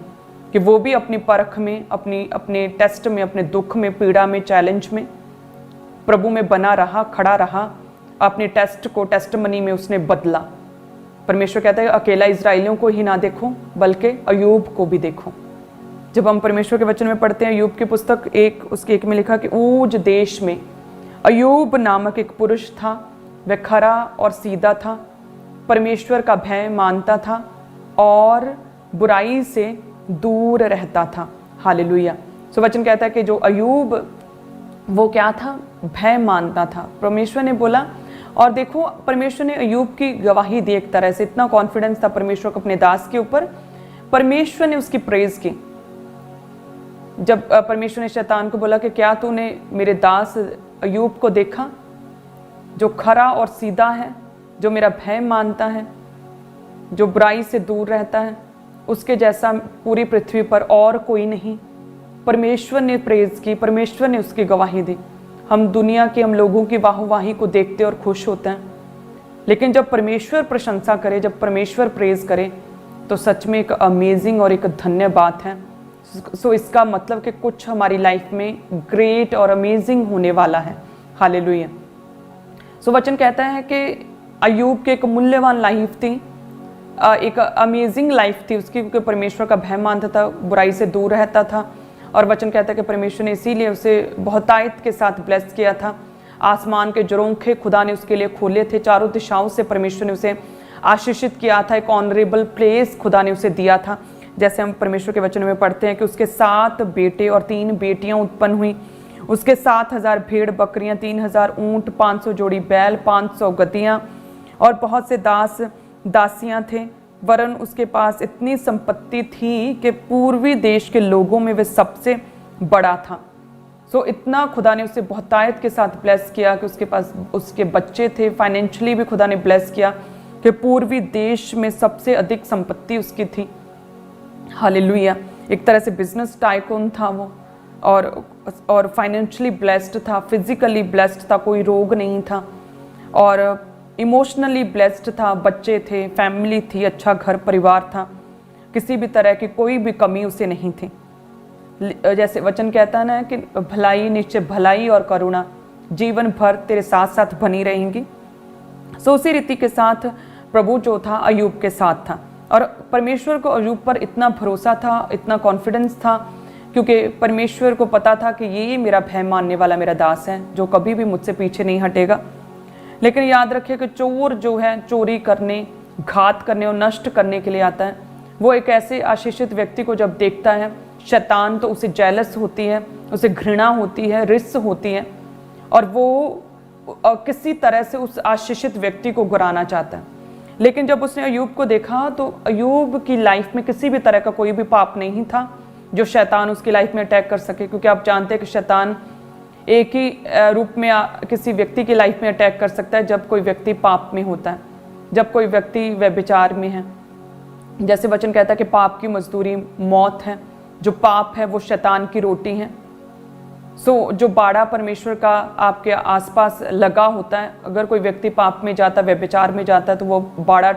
कि वो भी अपनी परख में, अपने टेस्ट में, अपने दुख में, पीड़ा में, चैलेंज में प्रभु में बना रहा, खड़ा रहा, अपने टेस्ट को टेस्टमनी में उसने बदला। परमेश्वर कहता है अकेला इजराइलियों को ही ना देखो बल्कि अयूब को भी देखो। जब हम परमेश्वर के वचन में पढ़ते हैं अयूब की पुस्तक उसके एक में लिखा कि ऊज देश में अयूब नामक एक पुरुष था, वह खरा और सीधा था, परमेश्वर का भय मानता था और बुराई से दूर रहता था। हालेलुया। सो वचन कहता है कि जो अयूब वो क्या था, भय मानता था। परमेश्वर ने बोला, और देखो परमेश्वर ने अयूब की गवाही दी एक तरह से, इतना कॉन्फिडेंस था परमेश्वर को अपने दास के ऊपर। परमेश्वर ने उसकी प्रेज की। जब परमेश्वर ने शैतान को बोला कि क्या तूने मेरे दास अयूब को देखा, जो खरा और सीधा है, जो मेरा भय मानता है, जो बुराई से दूर रहता है, उसके जैसा पूरी पृथ्वी पर और कोई नहीं। परमेश्वर ने प्रेज की, परमेश्वर ने उसकी गवाही दी। हम दुनिया के, हम लोगों की वाहवाही को देखते और खुश होते हैं, लेकिन जब परमेश्वर प्रशंसा करे, जब परमेश्वर प्रेज करे, तो सच में एक अमेजिंग और एक धन्य बात है। सो इसका मतलब कि कुछ हमारी लाइफ में ग्रेट और अमेजिंग होने वाला है। हालेलुया। सो वचन कहता है कि अयूब की एक मूल्यवान लाइफ थी, एक अमेजिंग लाइफ थी उसकी, क्योंकि परमेश्वर का भय मानता था, बुराई से दूर रहता था। और वचन कहता है कि परमेश्वर ने इसीलिए उसे बहुतायत के साथ ब्लेस किया था। आसमान के जोरोंखे खुदा ने उसके लिए खोले थे, चारों दिशाओं से परमेश्वर ने उसे आशीषित किया था, एक ऑनरेबल प्लेस खुदा ने उसे दिया था। जैसे हम परमेश्वर के वचन में पढ़ते हैं कि उसके 7 बेटे और 3 बेटियां उत्पन्न हुई, उसके 7,000 भेड़ बकरियां, 3,000 ऊंट, 500 जोड़ी बैल, 500 गतियां और बहुत से दास दासियां थे। वरन उसके पास इतनी संपत्ति थी कि पूर्वी देश के लोगों में वह सबसे बड़ा था। सो इतना खुदा ने उसे बहुतायत के साथ ब्लेस किया कि उसके पास उसके बच्चे थे, फाइनेंशियली भी खुदा ने ब्लेस किया कि पूर्वी देश में सबसे अधिक संपत्ति उसकी थी। हालेलुया। एक तरह से बिजनेस टाइकून था वो, और फाइनेंशियली ब्लेस्ड था, फिजिकली ब्लेस्ड था, कोई रोग नहीं था, और इमोशनली ब्लेस्ड था, बच्चे थे, फैमिली थी, अच्छा घर परिवार था, किसी भी तरह की कोई भी कमी उसे नहीं थी। जैसे वचन कहता है ना कि भलाई, निश्चय भलाई और करुणा जीवन भर तेरे साथ साथ बनी रहेंगी। सो उसी रीति के साथ प्रभु जो था अयूब के साथ था, और परमेश्वर को अयूब पर इतना भरोसा था, इतना कॉन्फिडेंस था, क्योंकि परमेश्वर को पता था कि ये मेरा भय मानने वाला मेरा दास है जो कभी भी मुझसे पीछे नहीं हटेगा। लेकिन याद रखिए कि चोर जो है चोरी करने, घात करने और नष्ट करने के लिए आता है। वो एक ऐसे आशीषित व्यक्ति को जब देखता है, शैतान तो उसे जेलस होती है, उसे घृणा होती है, रिस होती है, और वो किसी तरह से उस आशीषित व्यक्ति को गिराना चाहता है। लेकिन जब उसने अयूब को देखा तो अयूब की लाइफ में किसी भी तरह का कोई भी पाप नहीं था जो शैतान उसकी लाइफ में अटैक कर सके, क्योंकि आप जानते हैं कि शैतान एक ही रूप में किसी व्यक्ति की लाइफ में अटैक कर सकता है जब कोई व्यक्ति पाप में होता है, जब कोई व्यक्ति व्यभिचार में है। जैसे वचन कहता है कि पाप की मजदूरी मौत है, जो पाप है वो शैतान की रोटी है। सो जो बाड़ा परमेश्वर का आपके आसपास लगा होता है, अगर कोई व्यक्ति पाप में जाता है, व्यभिचार में जाता है, तो वो बाड़ा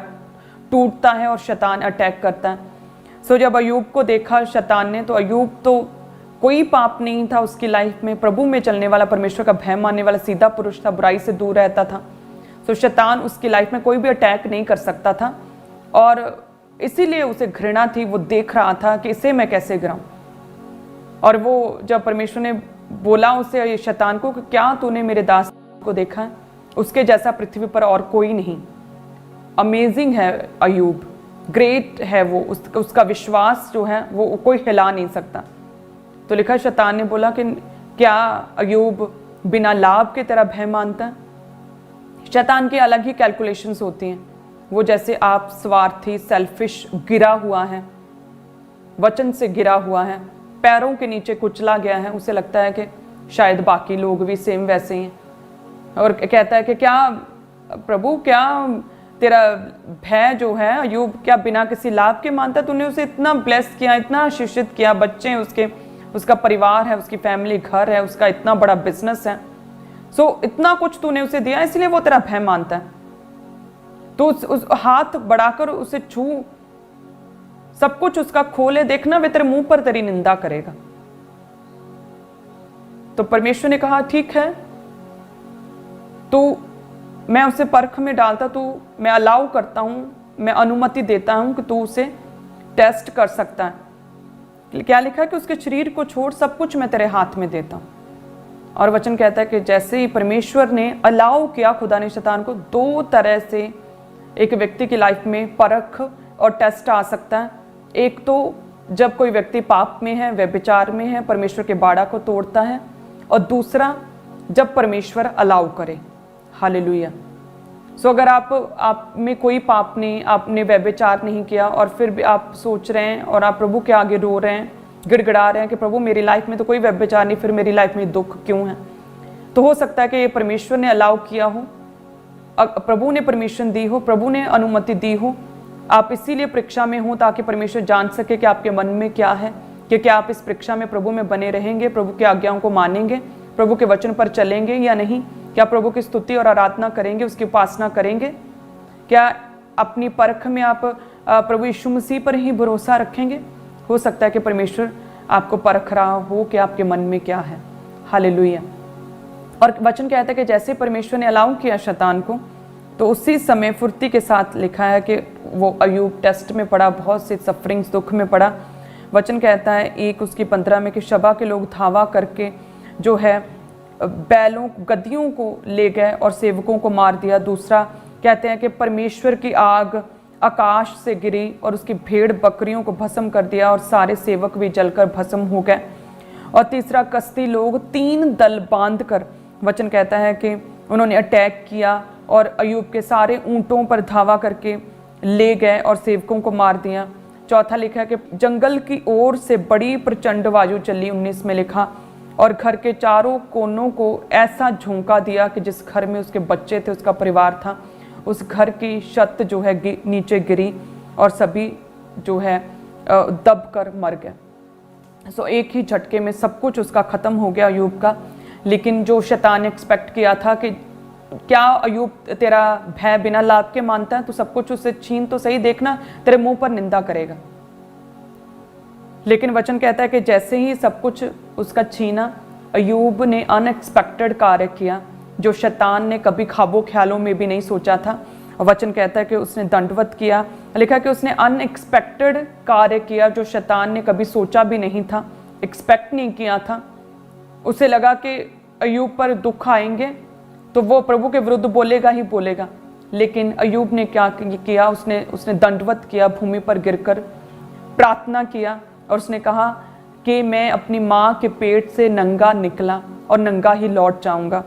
टूटता है और शैतान अटैक करता है। सो जब अयूब को देखा शैतान ने, तो अयूब तो कोई पाप नहीं था उसकी लाइफ में, प्रभु में चलने वाला, परमेश्वर का भय मानने वाला सीधा पुरुष था, बुराई से दूर रहता था। सो शैतान उसकी लाइफ में कोई भी अटैक नहीं कर सकता था, और इसीलिए उसे घृणा थी। वो देख रहा था कि इसे मैं कैसे गिराऊं। और वो जब परमेश्वर ने बोला उसे, ये शैतान को, कि क्या तूने मेरे दास को देखा है, उसके जैसा पृथ्वी पर और कोई नहीं। अमेजिंग है अयूब, ग्रेट है वो, उसका विश्वास जो है वो कोई हिला नहीं सकता। तो लिखा, शैतान ने बोला कि क्या अयूब बिना लाभ के तरह भय मानता है? शैतान की अलग ही कैलकुलेशंस होती हैं। वो जैसे आप स्वार्थी, सेल्फिश, गिरा हुआ है, वचन से गिरा हुआ है, पैरों के नीचे कुचला गया है, उसे लगता है कि शायद बाकी लोग भी सेम वैसे ही हैं, और कहता है कि क्या प्रभु, क्या तेरा भय जो है अयूब क्या बिना किसी लाभ के मानता? तूने उसे इतना ब्लेस किया, इतना आशीषित किया, बच्चे हैं उसके, उसका परिवार है, उसकी फैमिली, घर है, उसका इतना बड़ा बिजनेस है, सो इतना कुछ तूने उसे दिया, इसलिए वो तेरा भय मानता है। तो उस हाथ बढ़ाकर उसे छू, सब कुछ उसका खोले, देखना वे तेरे मुंह पर तेरी निंदा करेगा। तो परमेश्वर ने कहा, ठीक है, तो मैं उसे परख में डालता, तो मैं अलाउ करता हूं, मैं अनुमति देता हूं कि तू उसे टेस्ट कर सकता है। क्या लिखा है कि उसके शरीर को छोड़ सब कुछ मैं तेरे हाथ में देता हूं। और वचन कहता है कि जैसे ही परमेश्वर ने अलाउ किया, खुदा ने शैतान को, दो तरह से एक व्यक्ति की लाइफ में परख और टेस्ट आ सकता है। एक तो जब कोई व्यक्ति पाप में है, व्यभिचार में है, परमेश्वर के बाड़ा को तोड़ता है, और दूसरा जब परमेश्वर अलाउ करे। हालेलुया। सो अगर आप में कोई पाप नहीं, आपने व्यभिचार नहीं किया, और फिर भी आप सोच रहे हैं और आप प्रभु के आगे रो रहे हैं, गिड़गिड़ा रहे हैं कि प्रभु मेरी लाइफ में तो कोई व्यभिचार नहीं, फिर मेरी लाइफ में दुख क्यों है? तो हो सकता है कि ये परमेश्वर ने अलाउ किया हो, प्रभु ने परमिशन दी हो, प्रभु ने अनुमति दी हो। आप इसीलिए परीक्षा में हो ताकि परमेश्वर जान सके कि आपके मन में क्या है, कि क्या आप इस परीक्षा में प्रभु में बने रहेंगे, प्रभु की आज्ञाओं को मानेंगे, प्रभु के वचन पर चलेंगे या नहीं, क्या प्रभु की स्तुति और आराधना करेंगे, उसकी उपासना करेंगे, क्या अपनी परख में आप प्रभु यीशु मसीह पर ही भरोसा रखेंगे। हो सकता है कि परमेश्वर आपको परख रहा हो कि आपके मन में क्या है। हालेलुया। और वचन कहता है कि जैसे परमेश्वर ने अलाउ किया शैतान को, तो उसी समय फुर्ती के साथ लिखा है कि वो अयूब टेस्ट में पड़ा, बहुत से सफरिंग्स, दुख में पड़ा। वचन कहता है 1:15 में कि शबा के लोग धावा करके जो है बैलों, गद्दियों को ले गए और सेवकों को मार दिया। दूसरा कहते हैं कि परमेश्वर की आग आकाश से गिरी और उसकी भेड़ बकरियों को भस्म कर दिया, और सारे सेवक भी जलकर भस्म हो गए। और तीसरा, कसदी लोग 3 दल बांधकर, वचन कहता है कि उन्होंने अटैक किया और अयूब के सारे ऊंटों पर धावा करके ले गए और सेवकों को मार दिया। चौथा लिखा है कि जंगल की ओर से बड़ी प्रचंड वायु चली, 19 में लिखा, और घर के चारों कोनों को ऐसा झोंका दिया कि जिस घर में उसके बच्चे थे, उसका परिवार था, उस घर की छत जो है नीचे गिरी और सभी जो है दब कर मर गए। सो एक ही झटके में सब कुछ उसका ख़त्म हो गया अयूब का। लेकिन जो शैतान ने एक्सपेक्ट किया था कि क्या अयूब तेरा भय बिना लाभ के मानता है, तो सब कुछ उससे छीन तो सही, देखना तेरे मुंह पर निंदा करेगा। लेकिन वचन कहता है कि जैसे ही सब कुछ उसका छीना, अयूब ने अनएक्सपेक्टेड कार्य किया जो शैतान ने कभी ख्वाबों ख्यालों में भी नहीं सोचा था। वचन कहता है कि उसने दंडवत किया, लिखा कि उसने अनएक्सपेक्टेड कार्य किया जो शैतान ने कभी सोचा भी नहीं था, एक्सपेक्ट नहीं किया था। उसे लगा कि अयूब पर दुख आएंगे तो वो प्रभु के विरुद्ध बोलेगा ही बोलेगा। लेकिन अयूब ने क्या किया, उसने दंडवत किया, भूमि पर गिरकर प्रार्थना किया और उसने कहा कि मैं अपनी माँ के पेट से नंगा निकला और नंगा ही लौट जाऊंगा।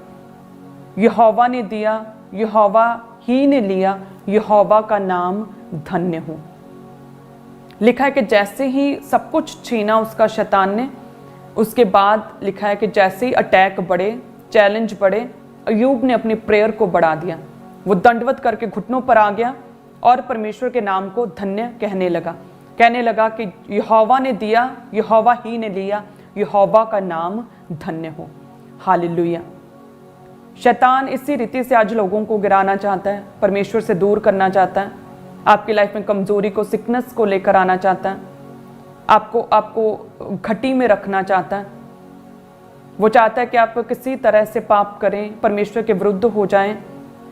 यहोवा ने दिया, यहोवा ही ने लिया, यहोवा का नाम धन्य हो। लिखा है कि जैसे ही सब कुछ छीना उसका शैतान ने, उसके बाद लिखा है कि जैसे ही अटैक बढ़े, चैलेंज बढ़े, अयूब ने अपनी प्रेयर को बढ़ा दिया। वो दंडवत करके घुटनों पर आ गया और परमेश्वर के नाम को धन्य कहने लगा कि यहोवा ने दिया, यहोवा ही ने लिया, यहोवा का नाम धन्य हो। हालेलुया। शैतान इसी रीति से आज लोगों को गिराना चाहता है, परमेश्वर से दूर करना चाहता है, आपकी लाइफ में कमजोरी को, सिकनेस को लेकर आना चाहता है, आपको घटी में रखना चाहता है। वो चाहता है कि आप किसी तरह से पाप करें, परमेश्वर के विरुद्ध हो जाएं,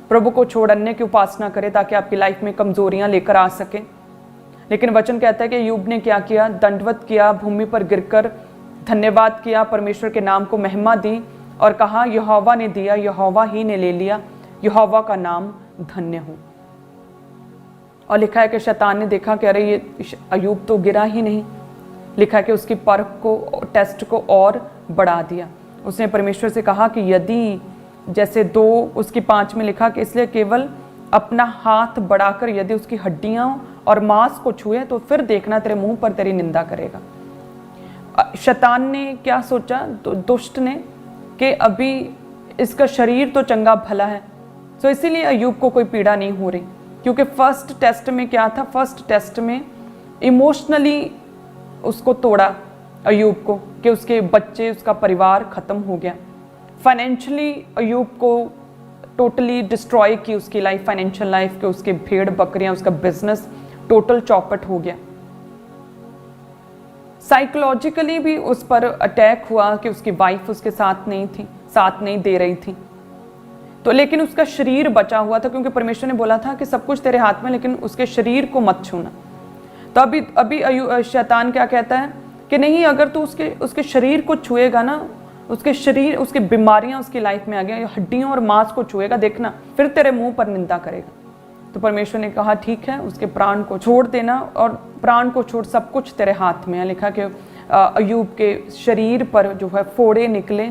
प्रभु को छोड़ अन्य की उपासना करें ताकि आपकी लाइफ में कमजोरियां लेकर आ सके। लेकिन वचन कहता है कि अयूब ने क्या किया, दंडवत किया, भूमि पर गिरकर धन्यवाद किया, परमेश्वर के नाम को महिमा दी और कहा यहोवा ने दिया, यहोवा ही ने ले लिया, यहोवा का नाम धन्य हो। और लिखा है कि शैतान ने देखा कि अरे ये अयूब तो गिरा ही नहीं। लिखा है कि उसकी परख को, टेस्ट को और बढ़ा दिया। उसने परमेश्वर से कहा कि यदि जैसे 2 उसकी 5 में लिखा कि इसलिए केवल अपना हाथ बढ़ाकर यदि उसकी हड्डियां और मांस को छुए तो फिर देखना तेरे मुंह पर तेरी निंदा करेगा। शैतान ने क्या सोचा, दुष्ट ने, कि अभी इसका शरीर तो चंगा भला है, तो इसीलिए अयूब को कोई पीड़ा नहीं हो रही। क्योंकि फर्स्ट टेस्ट में क्या था, फर्स्ट टेस्ट में इमोशनली उसको तोड़ा अयूब को कि उसके बच्चे, उसका परिवार खत्म हो गया। फाइनेंशियली अयूब को टोटली डिस्ट्रॉय की उसकी लाइफ, फाइनेंशियल लाइफ के, उसके भेड़ बकरियां, उसका बिजनेस टोटल चौपट हो गया। साइकोलॉजिकली भी उस पर अटैक हुआ कि उसकी वाइफ उसके साथ नहीं थी, साथ नहीं दे रही थी। तो लेकिन उसका शरीर बचा हुआ था, क्योंकि परमेश्वर ने बोला था कि सब कुछ तेरे हाथ में, लेकिन उसके शरीर को मत छूना। तो अभी शैतान क्या कहता है कि नहीं, अगर तू उसके शरीर को छुएगा ना, उसके शरीर, उसकी बीमारियां उसकी लाइफ में आ गई, हड्डियों और मांस को छुएगा, देखना फिर तेरे मुंह पर निंदा करेगा। तो परमेश्वर ने कहा ठीक है, उसके प्राण को छोड़ देना, और प्राण को छोड़, सब कुछ तेरे हाथ में है। लिखा कि अयूब के शरीर पर जो है फोड़े निकले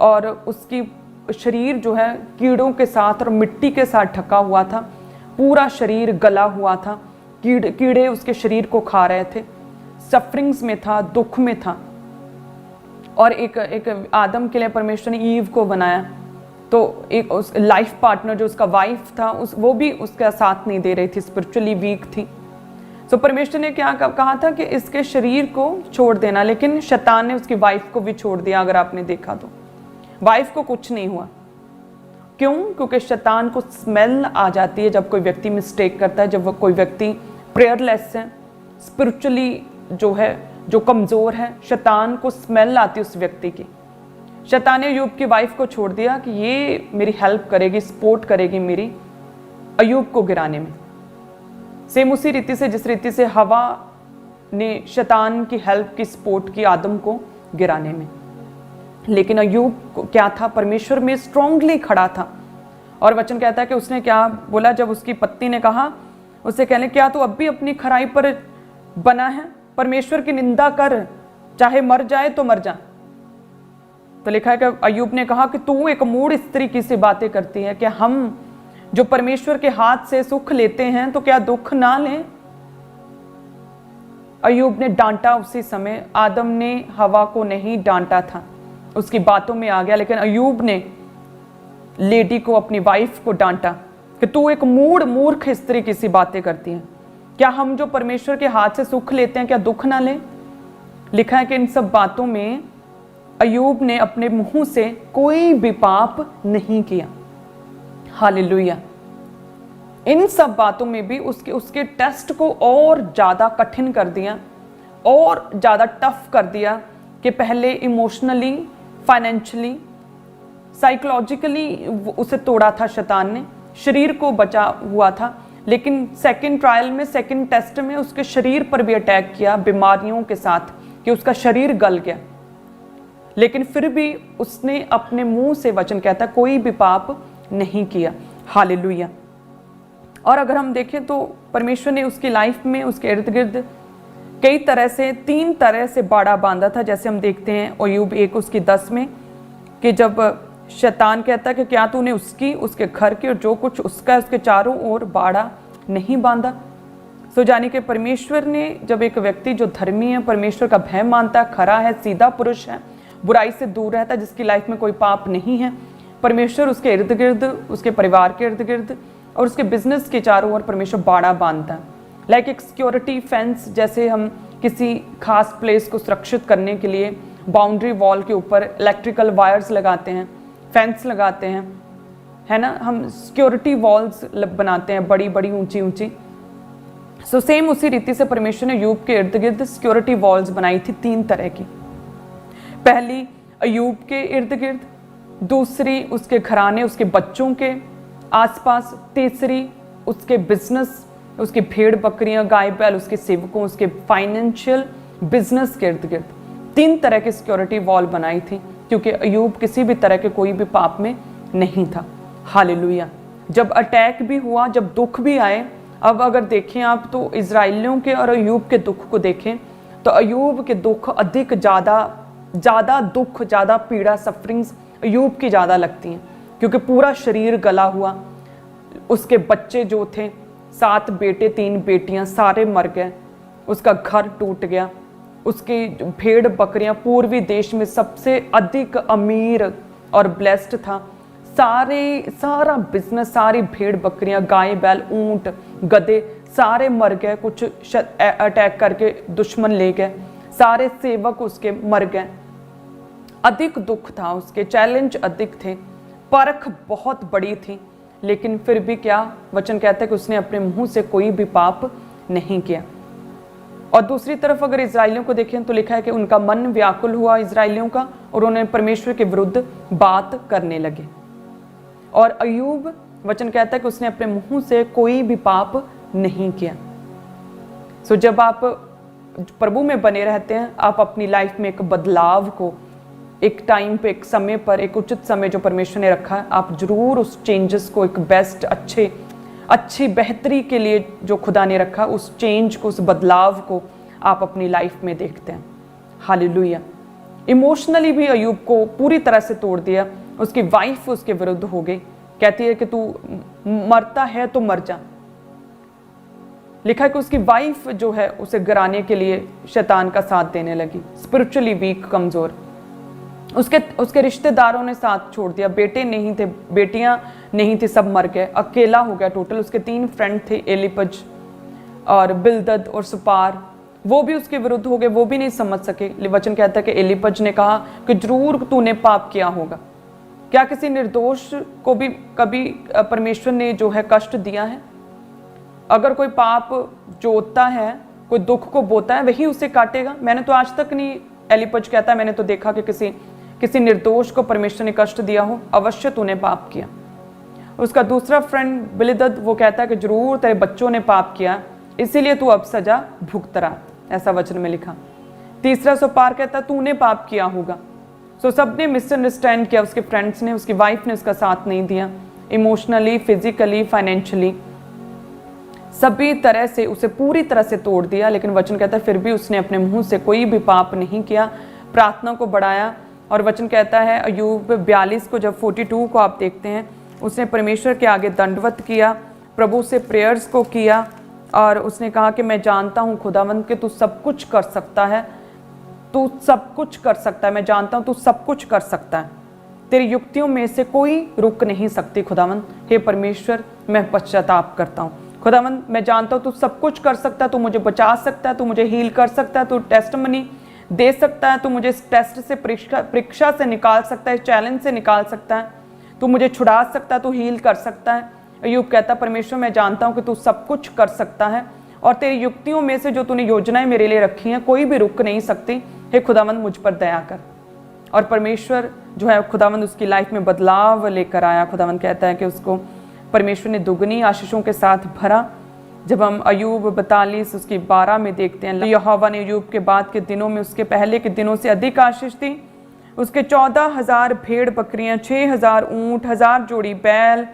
और उसकी शरीर जो है कीड़ों के साथ और मिट्टी के साथ ढका हुआ था, पूरा शरीर गला हुआ था, कीड़े उसके शरीर को खा रहे थे, सफरिंग्स में था, दुख में था। और एक आदम के लिए परमेश्वर ने ईव को बनाया, तो एक उस लाइफ पार्टनर जो उसका वाइफ था, वो भी उसका साथ नहीं दे रही थी, स्पिरिचुअली वीक थी। तो परमेश्वर ने क्या कहा था कि इसके शरीर को छोड़ देना, लेकिन शैतान ने उसकी वाइफ को भी छोड़ दिया। अगर आपने देखा तो वाइफ को कुछ नहीं हुआ। क्यों? क्योंकि शैतान को स्मेल आ जाती है जब कोई व्यक्ति मिस्टेक करता है, जब कोई व्यक्ति प्रेयरलेस है, स्पिरिचुअली जो कमज़ोर है, शैतान को स्मेल आती है उस व्यक्ति की। शैतान ने अयूब की वाइफ को छोड़ दिया कि ये मेरी हेल्प करेगी, सपोर्ट करेगी मेरी अयूब को गिराने में। सेम उसी रीति से जिस रीति से हवा ने शैतान की हेल्प की, सपोर्ट की आदम को गिराने में। लेकिन अयूब क्या था, परमेश्वर में स्ट्रांगली खड़ा था। और वचन कहता है कि उसने क्या बोला, जब उसकी पत्नी ने कहा, उससे कहने क्या तू अब भी अपनी खराई पर बना है, परमेश्वर की निंदा कर, चाहे मर जाए तो मर जा। तो लिखा है कि अयूब ने कहा कि तू एक मूढ़ स्त्री की सी बातें करती है, कि हम जो परमेश्वर के हाथ से सुख लेते हैं तो क्या दुख ना लें। अयूब ने डांटा उसी समय, आदम ने हवा को नहीं डांटा था। उसकी बातों में आ गया। लेकिन अय्यूब ने लेडी को, अपनी वाइफ को डांटा कि तू एक मूर्ख स्त्री की सी बातें करती है। क्या हम जो परमेश्वर के हाथ से सुख लेते हैं क्या दुख ना लें? लिखा है कि इन सब बातों में अय्यूब ने अपने मुंह से कोई भी पाप नहीं किया। हालेलुया। इन सब बातों में भी उसके टेस्ट को और ज्यादा कठिन कर दिया, और ज्यादा टफ कर दिया कि पहले इमोशनली, फाइनेंशियली, साइकोलॉजिकली उसे तोड़ा था शैतान ने, शरीर को बचा हुआ था। लेकिन सेकंड ट्रायल में, सेकंड टेस्ट में उसके शरीर पर भी अटैक किया बीमारियों के साथ, कि उसका शरीर गल गया। लेकिन फिर भी उसने अपने मुंह से वचन कहता कोई भी पाप नहीं किया। हालेलुया। और अगर हम देखें तो परमेश्वर ने उसकी लाइफ में, उसके इर्द गिर्द कई तरह से, 3 तरह से बाड़ा बांधा था। जैसे हम देखते हैं अय्यूब 1 उसकी 10 में, कि जब शैतान कहता है कि क्या तूने उसके घर की और जो कुछ उसका, उसके चारों ओर बाड़ा नहीं बांधा। सो जानी कि परमेश्वर ने, जब एक व्यक्ति जो धर्मी है, परमेश्वर का भय मानता है, खरा है, सीधा पुरुष है, बुराई से दूर रहता है, जिसकी लाइफ में कोई पाप नहीं है, परमेश्वर उसके इर्द गिर्द, उसके परिवार के इर्द गिर्द और उसके बिजनेस के चारों ओर परमेश्वर बाड़ा बांधता है। लाइक एक सिक्योरिटी फेंस, जैसे हम किसी खास प्लेस को सुरक्षित करने के लिए बाउंड्री वॉल के ऊपर इलेक्ट्रिकल वायर्स लगाते हैं, फेंस लगाते हैं, है ना, हम सिक्योरिटी वॉल्स बनाते हैं बड़ी बड़ी ऊंची ऊंची। सो सेम उसी रीति से परमेश्वर ने अय्यूब के इर्द गिर्द सिक्योरिटी वॉल्स बनाई थी 3 तरह की। पहली अय्यूब के इर्द गिर्द, दूसरी उसके घराने, उसके बच्चों के आसपास, तीसरी उसके बिजनेस, उसकी भेड़ बकरियां, गाय बैल, उसके सेवकों, उसके फाइनेंशियल बिजनेस के इर्द गिर्द 3 तरह की सिक्योरिटी वॉल बनाई थी, क्योंकि अय्यूब किसी भी तरह के कोई भी पाप में नहीं था। हालेलुया। जब अटैक भी हुआ, जब दुख भी आए, अब अगर देखें आप तो इजराइलियों के और अय्यूब के दुख को देखें तो अय्यूब के दुख अधिक, ज़्यादा दुख, ज़्यादा पीड़ा, सफरिंग्स अय्यूब की ज़्यादा लगती हैं, क्योंकि पूरा शरीर गला हुआ, उसके बच्चे जो थे, 7 बेटे 3 बेटियां, सारे मर गए, उसका घर टूट गया, उसकी भेड़ बकरियां, पूर्वी देश में सबसे अधिक अमीर और ब्लेस्ड था, सारा बिजनेस, सारी भेड़ बकरियां, गाय बैल, ऊंट, गधे सारे मर गए, कुछ अटैक करके दुश्मन ले गए, सारे सेवक उसके मर गए। अधिक दुख था उसके, चैलेंज अधिक थे, परख बहुत बड़ी थी। लेकिन फिर भी क्या वचन कहता है कि उसने अपने मुंह से कोई भी पाप नहीं किया। और दूसरी तरफ अगर इजराइलियों को देखें तो लिखा है कि उनका मन व्याकुल हुआ इजराइलियों का, और उन्होंने परमेश्वर के विरुद्ध बात करने लगे। और अय्यूब वचन कहता है कि उसने अपने मुंह से कोई भी पाप नहीं किया। सो जब आप प्रभु में बने रहते हैं, आप अपनी लाइफ में एक बदलाव को, एक टाइम पे, एक समय पर, एक उचित समय जो परमेश्वर ने रखा है, आप जरूर उस चेंजेस को, एक बेस्ट, अच्छी बेहतरी के लिए जो खुदा ने रखा, उस चेंज को, उस बदलाव को आप अपनी लाइफ में देखते हैं। हालेलुया। इमोशनली भी अय्यूब को पूरी तरह से तोड़ दिया। उसकी वाइफ उसके विरुद्ध हो गई, कहती है कि तू मरता है तो मर जा। लिखा है कि उसकी वाइफ जो है उसे गिराने के लिए शैतान का साथ देने लगी, स्पिरिचुअली वीक, कमजोर। उसके रिश्तेदारों ने साथ छोड़ दिया, बेटे नहीं थे, बेटियां नहीं थी, सब मर गए, अकेला हो गया टोटल। उसके 3 फ्रेंड थे, एलीपज और बिलदद और सुपार, वो भी उसके विरुद्ध हो गए, वो भी नहीं समझ सके। वचन कहता है कि एलीपज ने कहा कि जरूर तूने पाप किया होगा। क्या किसी निर्दोष को भी कभी परमेश्वर ने जो है कष्ट दिया है? अगर कोई पाप जोतता है, कोई दुख को बोता है, वही उसे काटेगा। मैंने तो आज तक नहीं, एलीपज कहता है, मैंने तो देखा कि किसी निर्दोष को परमेश्वर ने कष्ट दिया हो, अवश्य तूने पाप किया। उसका दूसरा फ्रेंड बिलदद, वो कहता है कि जरूर तेरे बच्चों ने पाप किया, इसीलिए तू अब सजा भुगत रहा, ऐसा वचन में लिखा। तीसरा सुपार कहता तूने पाप किया होगा। सो सबने मिसअंडरस्टैंड किया, उसके फ्रेंड्स ने, उसकी वाइफ ने उसका साथ नहीं दिया, इमोशनली, फिजिकली, फाइनेंशियली, सभी तरह से उसे पूरी तरह से तोड़ दिया। लेकिन वचन कहता है फिर भी उसने अपने मुंह से कोई भी पाप नहीं किया, प्रार्थना को बढ़ाया। और वचन कहता है अय्यूब 42 को, जब 42 को आप देखते हैं, उसने परमेश्वर के आगे दंडवत किया, प्रभु से प्रेयर्स को किया, और उसने कहा कि मैं जानता हूँ खुदावंद कि तू सब कुछ कर सकता है, तू सब कुछ कर सकता है, मैं जानता हूँ तू सब कुछ कर सकता है, तेरी युक्तियों में से कोई रुक नहीं सकती खुदावन। हे परमेश्वर, मैं पश्चाताप करता हूँ खुदावन, मैं जानता हूँ तू सब कुछ कर सकता है, तू मुझे बचा सकता है, तू मुझे हील कर सकता है, तू टेस्टमनी दे सकता है, तू मुझे इस टेस्ट से परीक्षा से निकाल सकता है, चैलेंज से निकाल सकता है, तू मुझे छुड़ा सकता है, तू हील कर सकता है। अय्यूब कहता, परमेश्वर मैं जानता हूँ कि तू सब कुछ कर सकता है और तेरी युक्तियों में से जो तूने योजनाएं मेरे लिए रखी हैं कोई भी रुक नहीं सकती। हे खुदावंद, मुझ पर दया कर। और परमेश्वर जो है खुदावंद उसकी लाइफ में बदलाव लेकर आया। खुदावंद कहता है कि उसको परमेश्वर ने दुगनी आशीषों के साथ भरा। जब हम अय्यूब 42 उसकी 12 में देखते हैं, यहोवा ने अय्यूब के बाद के दिनों में उसके पहले के दिनों से अधिक आशीष दी। उसके 14,000 भेड़ बकरियां, 6,000 ऊँट, 1,000 जोड़ी बैल,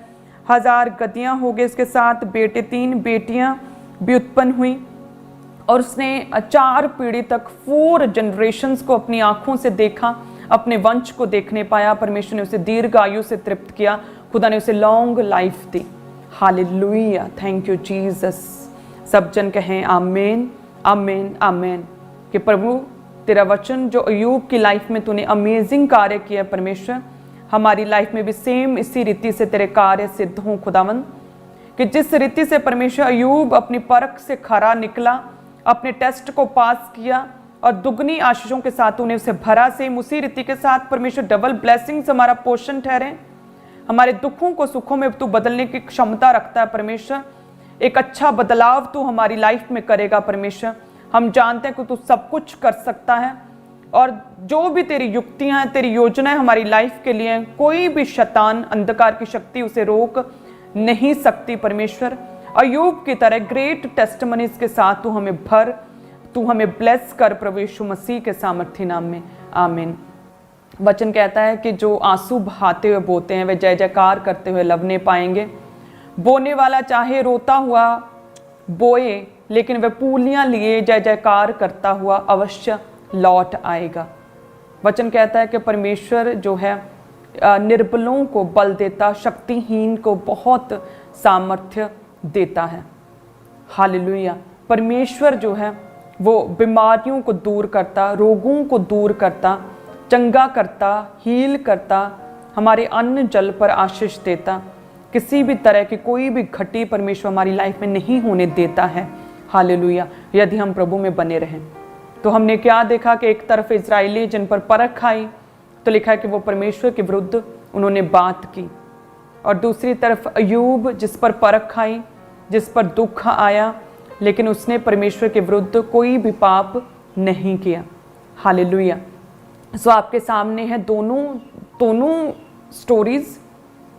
1,000 गदहियाँ हो गए। उसके 7 बेटे, 3 बेटियां भी उत्पन्न हुई। और उसने 4 पीढ़ी तक 4 जनरेशंस को अपनी आंखों से देखा, अपने वंश को देखने पाया। परमेश्वर ने उसे दीर्घ आयु से तृप्त किया। खुदा ने उसे long life the. Hallelujah, thank you Jesus. सब जन कहें आमीन, आमीन, आमीन। कि प्रभु तेरा वचन जो अय्यूब की लाइफ में तूने अमेजिंग कार्य किया परमेश्वर, हमारी लाइफ में भी सेम इसी रीति से तेरे कार्य सिद्ध हों खुदावंद। कि जिस रीति से परमेश्वर अय्यूब अपनी परख से खरा निकला, अपने टेस्ट को पास किया और दुगनी आशीषों के साथ तूने उसे भरा, सेम उसी रीति के साथ परमेश्वर डबल ब्लेसिंग्स हमारा पोषण ठहरे। हमारे दुखों को सुखों में तू बदलने की क्षमता रखता है परमेश्वर। एक अच्छा बदलाव तू हमारी लाइफ में करेगा परमेश्वर। हम जानते हैं कि तू सब कुछ कर सकता है और जो भी तेरी युक्तियां हैं, तेरी योजनाएं हमारी लाइफ के लिए, कोई भी शैतान अंधकार की शक्ति उसे रोक नहीं सकती परमेश्वर। अय्यूब की तरह ग्रेट टेस्टमनीज के साथ तू हमें भर, तू हमें ब्लेस कर प्रभु यीशु मसीह के सामर्थी नाम में, आमीन। वचन कहता है कि जो आंसू बहाते हुए बोते हैं वे जय जयकार करते हुए लवने पाएंगे। बोने वाला चाहे रोता हुआ बोए, लेकिन वह पूलियां लिए जय जयकार करता हुआ अवश्य लौट आएगा। वचन कहता है कि परमेश्वर जो है निर्बलों को बल देता, शक्तिहीन को बहुत सामर्थ्य देता है। हालेलुया। परमेश्वर जो है वो बीमारियों को दूर करता, रोगों को दूर करता, चंगा करता, हील करता, हमारे अन्न जल पर आशीष देता। किसी भी तरह की कोई भी घटी परमेश्वर हमारी लाइफ में नहीं होने देता है। हालेलुया। यदि हम प्रभु में बने रहें तो हमने क्या देखा कि एक तरफ इजराइली जिन पर परख आई तो लिखा है कि वो परमेश्वर के विरुद्ध उन्होंने बात की, और दूसरी तरफ अय्यूब जिस पर परख आई, जिस पर दुख आया, लेकिन उसने परमेश्वर के विरुद्ध कोई भी पाप नहीं किया। हालेलुया। सो आपके सामने है दोनों स्टोरीज,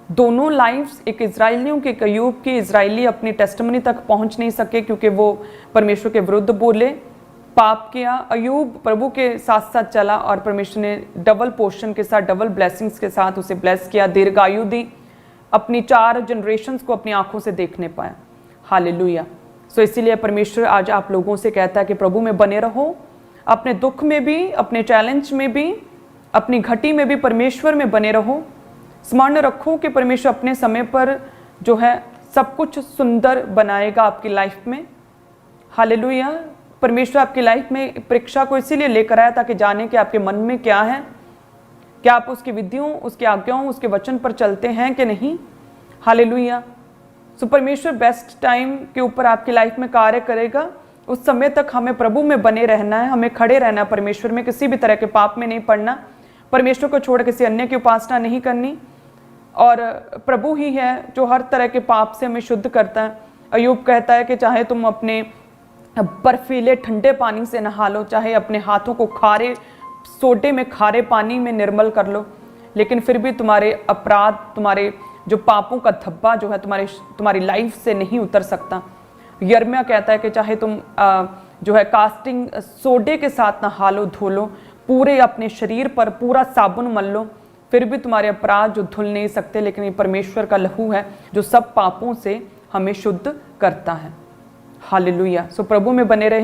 दोनों लाइफ्स, एक इजराइलियों की, एक अय्यूब की। इजराइली अपनी टेस्टमनी तक पहुंच नहीं सके क्योंकि वो परमेश्वर के विरुद्ध बोले, पाप किया। अय्यूब प्रभु के साथ साथ चला और परमेश्वर ने डबल पोर्शन के साथ, डबल ब्लेसिंग्स के साथ उसे ब्लेस किया, दीर्घायु दी, अपनी 4 जनरेशंस को अपनी आंखों से देखने पाया। हालेलुया। सो इसीलिए परमेश्वर आज आप लोगों से कहता है कि प्रभु में बने रहो, अपने दुख में भी, अपने चैलेंज में भी, अपनी घटी में भी परमेश्वर में बने रहो। स्मरण रखो कि परमेश्वर अपने समय पर जो है सब कुछ सुंदर बनाएगा आपकी लाइफ में। हालेलुया। परमेश्वर आपकी लाइफ में परीक्षा को इसीलिए लेकर आया ताकि जाने कि आपके मन में क्या है, क्या आप उसकी विधियों, उसकी आज्ञाओं, उसके वचन पर चलते हैं कि नहीं। हालेलुया। सो परमेश्वर बेस्ट टाइम के ऊपर आपकी लाइफ में कार्य करेगा। उस समय तक हमें प्रभु में बने रहना है, हमें खड़े रहना है परमेश्वर में, किसी भी तरह के पाप में नहीं पड़ना, परमेश्वर को छोड़ किसी अन्य की उपासना नहीं करनी। और प्रभु ही है जो हर तरह के पाप से हमें शुद्ध करता है। अय्यूब कहता है कि चाहे तुम अपने बर्फीले ठंडे पानी से नहा लो, चाहे अपने हाथों को खारे सोडे में, खारे पानी में निर्मल कर लो, लेकिन फिर भी तुम्हारे अपराध, तुम्हारे जो पापों का धब्बा जो है तुम्हारी लाइफ से नहीं उतर सकता। यिर्मयाह कहता है कि चाहे तुम जो है कास्टिंग सोडे के साथ नहा लो, धो लो, पूरे अपने शरीर पर पूरा साबुन मल लो, फिर भी तुम्हारे अपराध जो धुल नहीं सकते। लेकिन ये परमेश्वर का लहू है जो सब पापों से हमें शुद्ध करता है। हालेलुया। सो प्रभु में बने रहे।